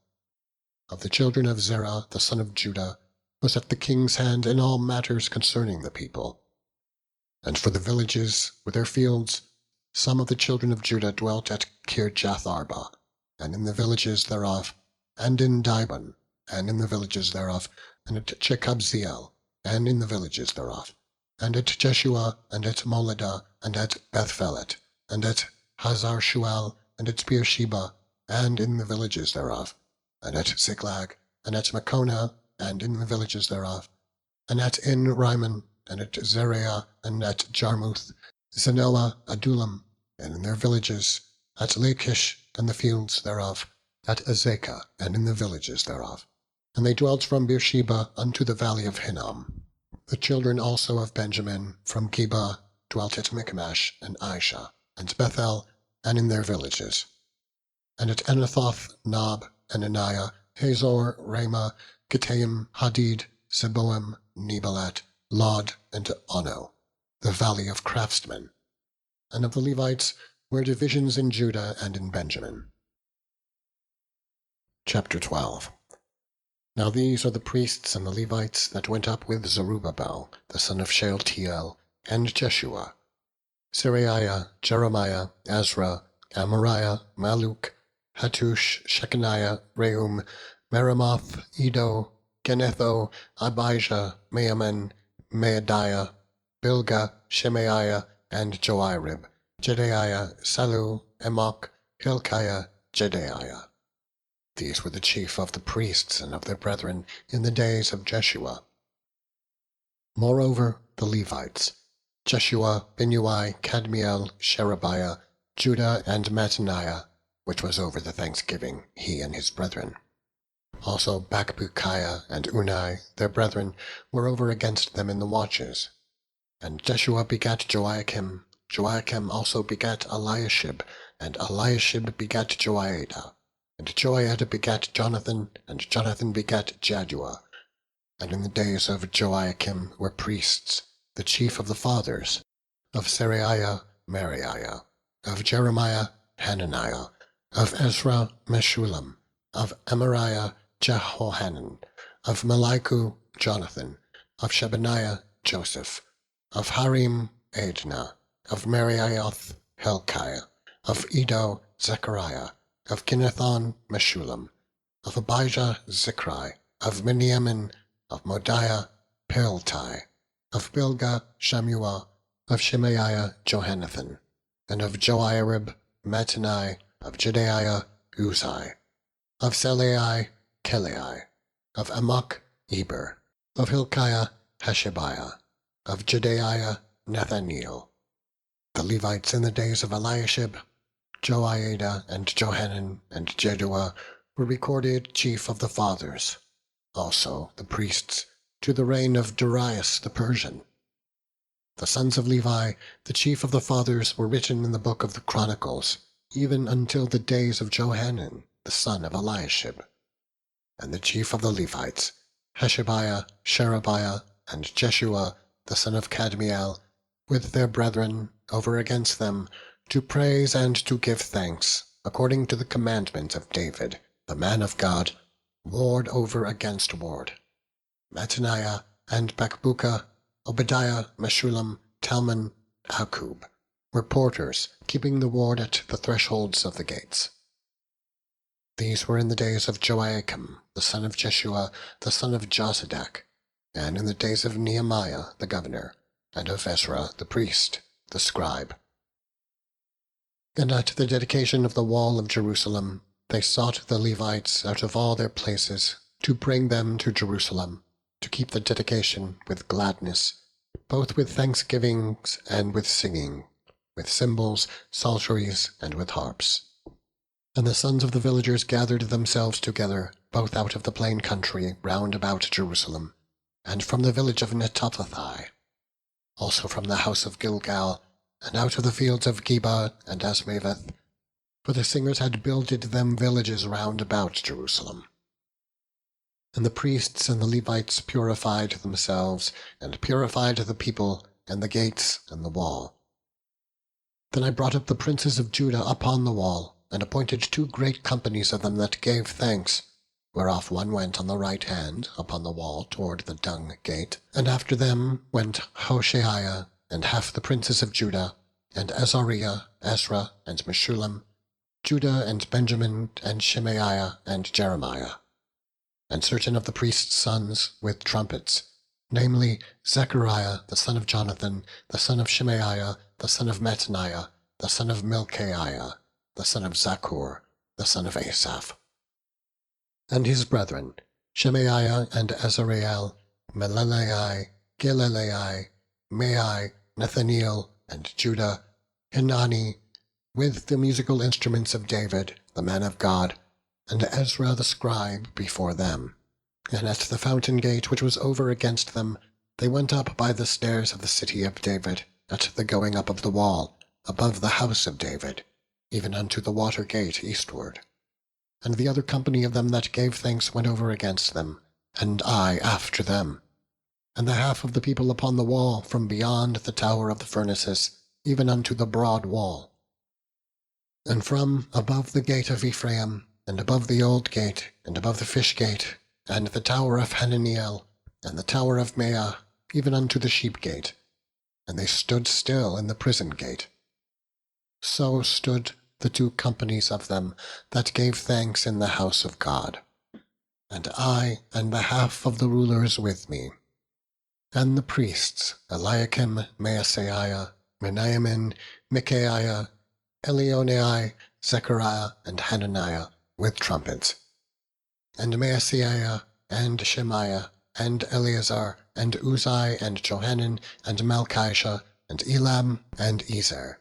of the children of Zerah the son of Judah, was at the king's hand in all matters concerning the people. And for the villages with their fields, some of the children of Judah dwelt at Kirjath-arba, and in the villages thereof, and in Dibon, and in the villages thereof, and at Jekabzeel, and in the villages thereof, and at Jeshua, and at Moladah, and at Bethphelet, and at Hazar-Shual, and at Beersheba, and in the villages thereof, and at Ziklag, and at Makona, and in the villages thereof, and at En-Rimmon, and at Zereah, and at Jarmuth, Zanoah, Adullam, and in their villages, at Lachish, and the fields thereof, at Azekah, and in the villages thereof. And they dwelt from Beersheba unto the valley of Hinnom. The children also of Benjamin from Geba dwelt at Michmash, and Aisha, and Bethel, and in their villages. And at Anathoth, Nob, Ananiah, Hazor, Ramah, Gittaim, Hadid, Zeboim, Nebalat, Lod, and Ono, the valley of craftsmen. And of the Levites were divisions in Judah and in Benjamin. Chapter 12. Now these are the priests and the Levites that went up with Zerubbabel, the son of Shealtiel, and Jeshua: Seraiah, Jeremiah, Ezra, Amariah, Malluch, Hattush, Shechaniah, Rehum, Meremoth, Iddo, Genetho, Abijah, Meaman, Maadiah, Bilgah, Shemaiah, and Joirib, Jedaiah, Salu, Emoch, Hilkiah, Jedaiah. These were the chief of the priests and of their brethren in the days of Jeshua. Moreover, the Levites: Jeshua, Binnui, Kadmiel, Sherebiah, Judah, and Mattaniah, which was over the thanksgiving, he and his brethren. Also Bakbukiah and Unai, their brethren, were over against them in the watches. And Jeshua begat Joachim, Joachim also begat Eliashib, and Eliashib begat Joiada. And Joiada begat Jonathan, and Jonathan begat Jaddua. And in the days of Joachim were priests, the chief of the fathers: of Seraiah, Meraiah; of Jeremiah, Hananiah; of Ezra, Meshullam; of Amariah, Jehohanan; of Malchiah, Jonathan; of Shebaniah, Joseph; of Harim, Adnah; of Meraioth, Hilkiah; of Iddo, Zechariah; of Ginnethon, Meshullam; of Abijah, Zichri; of Miniamin; of Modiah, Piltai; of Bilgah, Shammua; of Shemaiah, Johanathan; and of Joiarib, Mattani; of Jedaiah, Uzai; of Selai, Kelai; of Amok, Eber; of Hilkiah, Hashabiah; of Jedaiah, Nathaniel. The Levites in the days of Eliashib, Joiada, and Johanan, and Jeduah were recorded chief of the fathers; also the priests, to the reign of Darius the Persian. The sons of Levi, the chief of the fathers, were written in the book of the Chronicles, even until the days of Johanan, the son of Eliashib. And the chief of the Levites, Hashabiah, Sherebiah, and Jeshua, the son of Kadmiel, with their brethren, over against them, to praise and to give thanks, according to the commandment of David, the man of God, ward over against ward. Mattaniah and Bakbukkah, Obadiah, Meshullam, Talmon, Akkub, were porters, keeping the ward at the thresholds of the gates. These were in the days of Joachim, the son of Jeshua, the son of Josadak, and in the days of Nehemiah the governor, and of Ezra the priest, the scribe. And at the dedication of the wall of Jerusalem, they sought the Levites out of all their places, to bring them to Jerusalem, to keep the dedication with gladness, both with thanksgivings and with singing, with cymbals, psalteries, and with harps. And the sons of the villagers gathered themselves together, both out of the plain country round about Jerusalem, and from the village of Netophathi, also from the house of Gilgal, and out of the fields of Geba and Asmaveth, for the singers had builded them villages round about Jerusalem. And the priests and the Levites purified themselves, and purified the people, and the gates, and the wall. Then I brought up the princes of Judah upon the wall, and appointed 2 great companies of them that gave thanks, whereof one went on the right hand upon the wall toward the dung gate, and after them went Hoshaiah, and half the princes of Judah, and Azariah, Ezra, and Meshullam, Judah and Benjamin, and Shemaiah, and Jeremiah, and certain of the priests' sons with trumpets, namely Zechariah the son of Jonathan, the son of Shemaiah, the son of Mattaniah, the son of Milchaiah, the son of Zaccur, the son of Asaph, and his brethren, Shemaiah and Azareel, Melelai, Gilalai, Mai, Nathaniel, and Judah, Hanani, with the musical instruments of David, the man of God, and Ezra the scribe before them. And at the fountain gate which was over against them, they went up by the stairs of the city of David, at the going up of the wall, above the house of David, even unto the water gate eastward. And the other company of them that gave thanks went over against them, and I after them. And the half of the people upon the wall, from beyond the tower of the furnaces, even unto the broad wall. And from above the gate of Ephraim, and above the old gate, and above the fish gate, and the tower of Hananiel, and the tower of Meah, even unto the sheep gate, and they stood still in the prison gate. So stood the 2 companies of them that gave thanks in the house of God, and I and the half of the rulers with me. And the priests, Eliakim, Maaseiah, Menaimin, Micaiah, Elionai, Zechariah, and Hananiah, with trumpets, and Maaseiah, and Shemaiah, and Eleazar, and Uzai, and Johanan, and Malchishah, and Elam, and Ezer.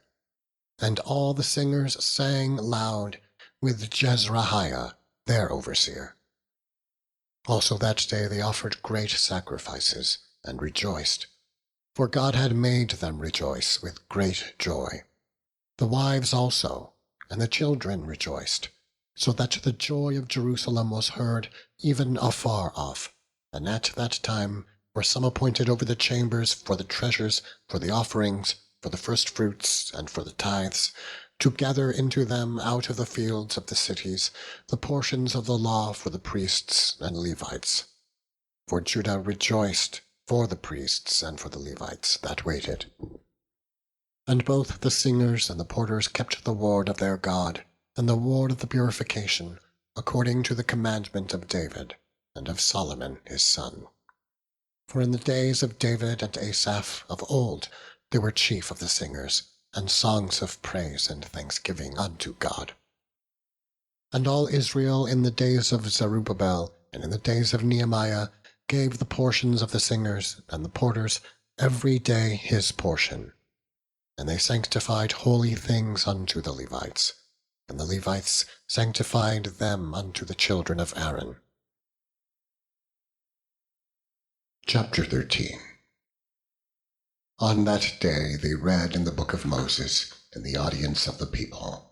And all the singers sang loud, with Jezrahiah, their overseer. Also that day they offered great sacrifices, and rejoiced, for God had made them rejoice with great joy. The wives also, and the children rejoiced, so that the joy of Jerusalem was heard even afar off. And at that time were some appointed over the chambers for the treasures, for the offerings, for the firstfruits, and for the tithes, to gather into them out of the fields of the cities the portions of the law for the priests and Levites. For Judah rejoiced for the priests and for the Levites that waited. And both the singers and the porters kept the ward of their God, and the ward of the purification, according to the commandment of David, and of Solomon his son. For in the days of David and Asaph of old they were chief of the singers, and songs of praise and thanksgiving unto God. And all Israel in the days of Zerubbabel, and in the days of Nehemiah, gave the portions of the singers and the porters every day his portion. And they sanctified holy things unto the Levites, and the Levites sanctified them unto the children of Aaron. Chapter 13. On that day they read in the book of Moses in the audience of the people,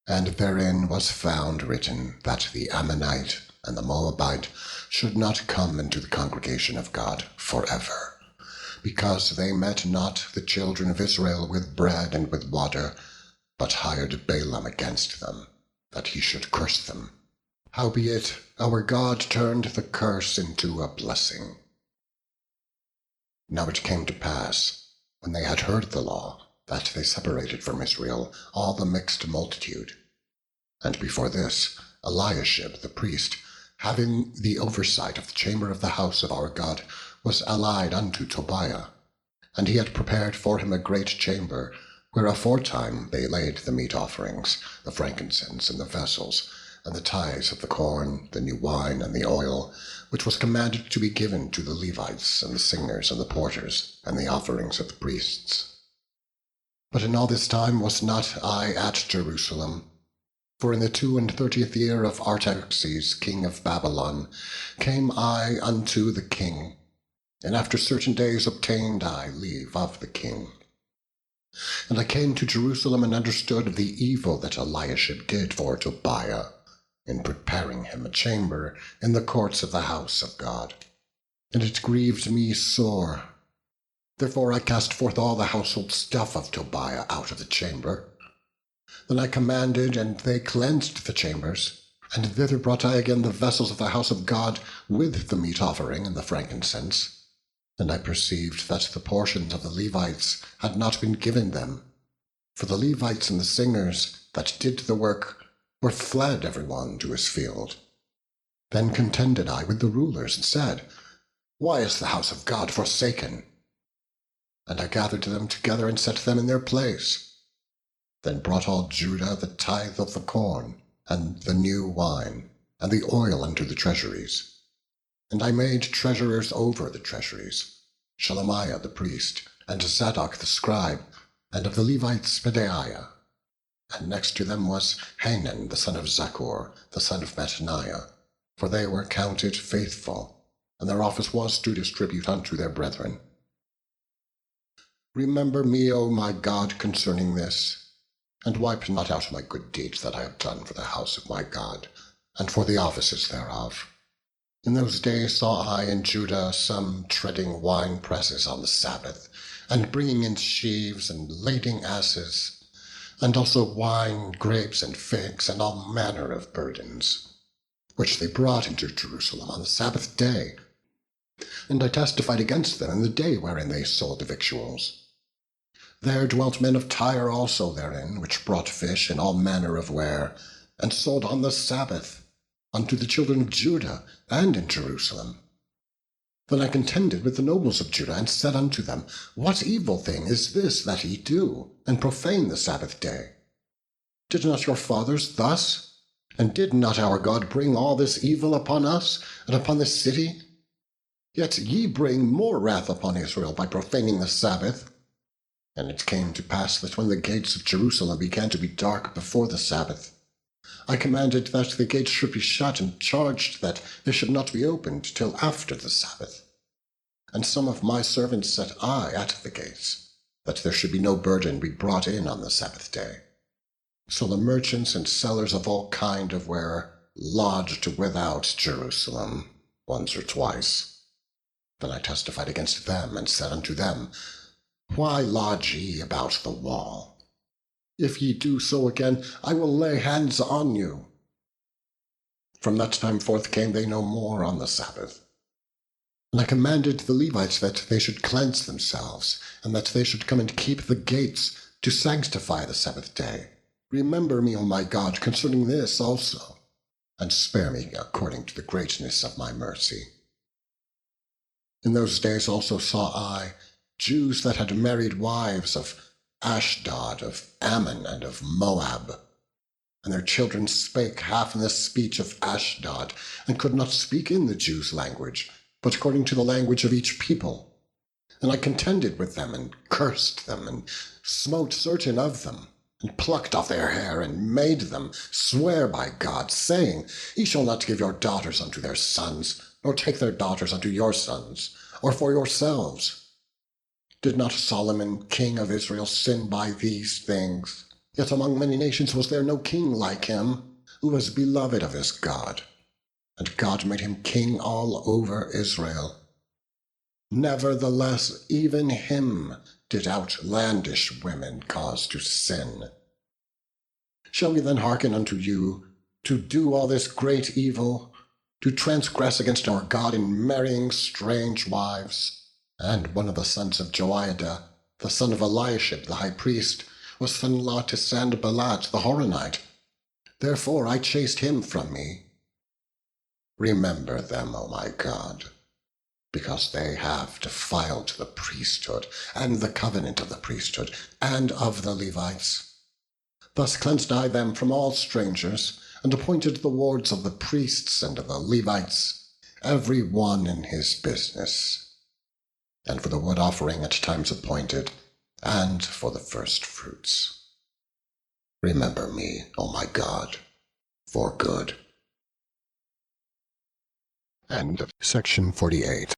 and therein was found written that the Ammonite and the Moabite should not come into the congregation of God forever, because they met not the children of Israel with bread and with water, but hired Balaam against them, that he should curse them. Howbeit our God turned the curse into a blessing. Now it came to pass, when they had heard the law, that they separated from Israel all the mixed multitude. And before this, Eliashib the priest, having the oversight of the chamber of the house of our God, was allied unto Tobiah. And he had prepared for him a great chamber, where aforetime they laid the meat offerings, the frankincense, and the vessels, and the tithes of the corn, the new wine, and the oil, which was commanded to be given to the Levites, and the singers, and the porters, and the offerings of the priests. But in all this time was not I at Jerusalem. For in the 32nd year of Artaxerxes king of Babylon came I unto the king, And after certain days obtained I leave of the king. And I came to Jerusalem, and understood of the evil that Eliashib did for Tobiah, in preparing him a chamber in the courts of the house of God. And it grieved me sore. Therefore I cast forth all the household stuff of Tobiah out of the chamber. Then I commanded, and they cleansed the chambers, and thither brought I again the vessels of the house of God, with the meat offering and the frankincense. And I perceived that the portions of the Levites had not been given them. For the Levites and the singers that did the work were fled every one to his field. Then contended I with the rulers, and said, Why is the house of God forsaken? And I gathered them together, and set them in their place. Then brought all Judah the tithe of the corn, and the new wine, and the oil unto the treasuries. And I made treasurers over the treasuries, Shelemiah the priest, and Zadok the scribe, and of the Levites Pedaiah. And next to them was Hanan the son of Zaccur, the son of Mattaniah, for they were counted faithful, and their office was to distribute unto their brethren. Remember me, O my God, concerning this, and wipe not out my good deeds that I have done for the house of my God, and for the offices thereof. In those days saw I in Judah some treading wine presses on the Sabbath, and bringing in sheaves, and lading asses, and also wine, grapes, and figs, and all manner of burdens, which they brought into Jerusalem on the Sabbath day. And I testified against them in the day wherein they sold the victuals. There dwelt men of Tyre also therein, which brought fish and all manner of ware, and sold on the Sabbath unto the children of Judah, and in Jerusalem. Then I contended with the nobles of Judah, and said unto them, What evil thing is this that ye do, and profane the Sabbath day? Did not your fathers thus? And did not our God bring all this evil upon us, and upon this city? Yet ye bring more wrath upon Israel by profaning the Sabbath. And it came to pass that when the gates of Jerusalem began to be dark before the Sabbath, I commanded that the gates should be shut, and charged that they should not be opened till after the Sabbath. And some of my servants set I at the gates, that there should be no burden be brought in on the Sabbath day. So the merchants and sellers of all kind of ware lodged without Jerusalem once or twice. Then I testified against them, and said unto them, Why lodge ye about the wall? If ye do so again, I will lay hands on you. From that time forth came they no more on the Sabbath. And I commanded the Levites that they should cleanse themselves, and that they should come and keep the gates, to sanctify the Sabbath day. Remember me, O my God, concerning this also, and spare me according to the greatness of my mercy. In those days also saw I Jews that had married wives of Ashdod, of Ammon, and of Moab. And their children spake half in the speech of Ashdod, and could not speak in the Jews' language, but according to the language of each people. And I contended with them, and cursed them, and smote certain of them, and plucked off their hair, and made them swear by God, saying, Ye shall not give your daughters unto their sons, nor take their daughters unto your sons, or for yourselves. Did not Solomon, king of Israel, sin by these things? Yet among many nations was there no king like him, who was beloved of his God. And God made him king all over Israel. Nevertheless, even him did outlandish women cause to sin. Shall we then hearken unto you, to do all this great evil, to transgress against our God in marrying strange wives? And one of the sons of Joiada, the son of Eliashib the high priest, was son-in-law to Sanballat the Horonite. Therefore I chased him from me. Remember them, O my God, because they have defiled the priesthood, and the covenant of the priesthood, and of the Levites. Thus cleansed I them from all strangers, and appointed the wards of the priests and of the Levites, every one in his business, and for the wood offering at times appointed, and for the first fruits. Remember me, O my God, for good. End of section 48.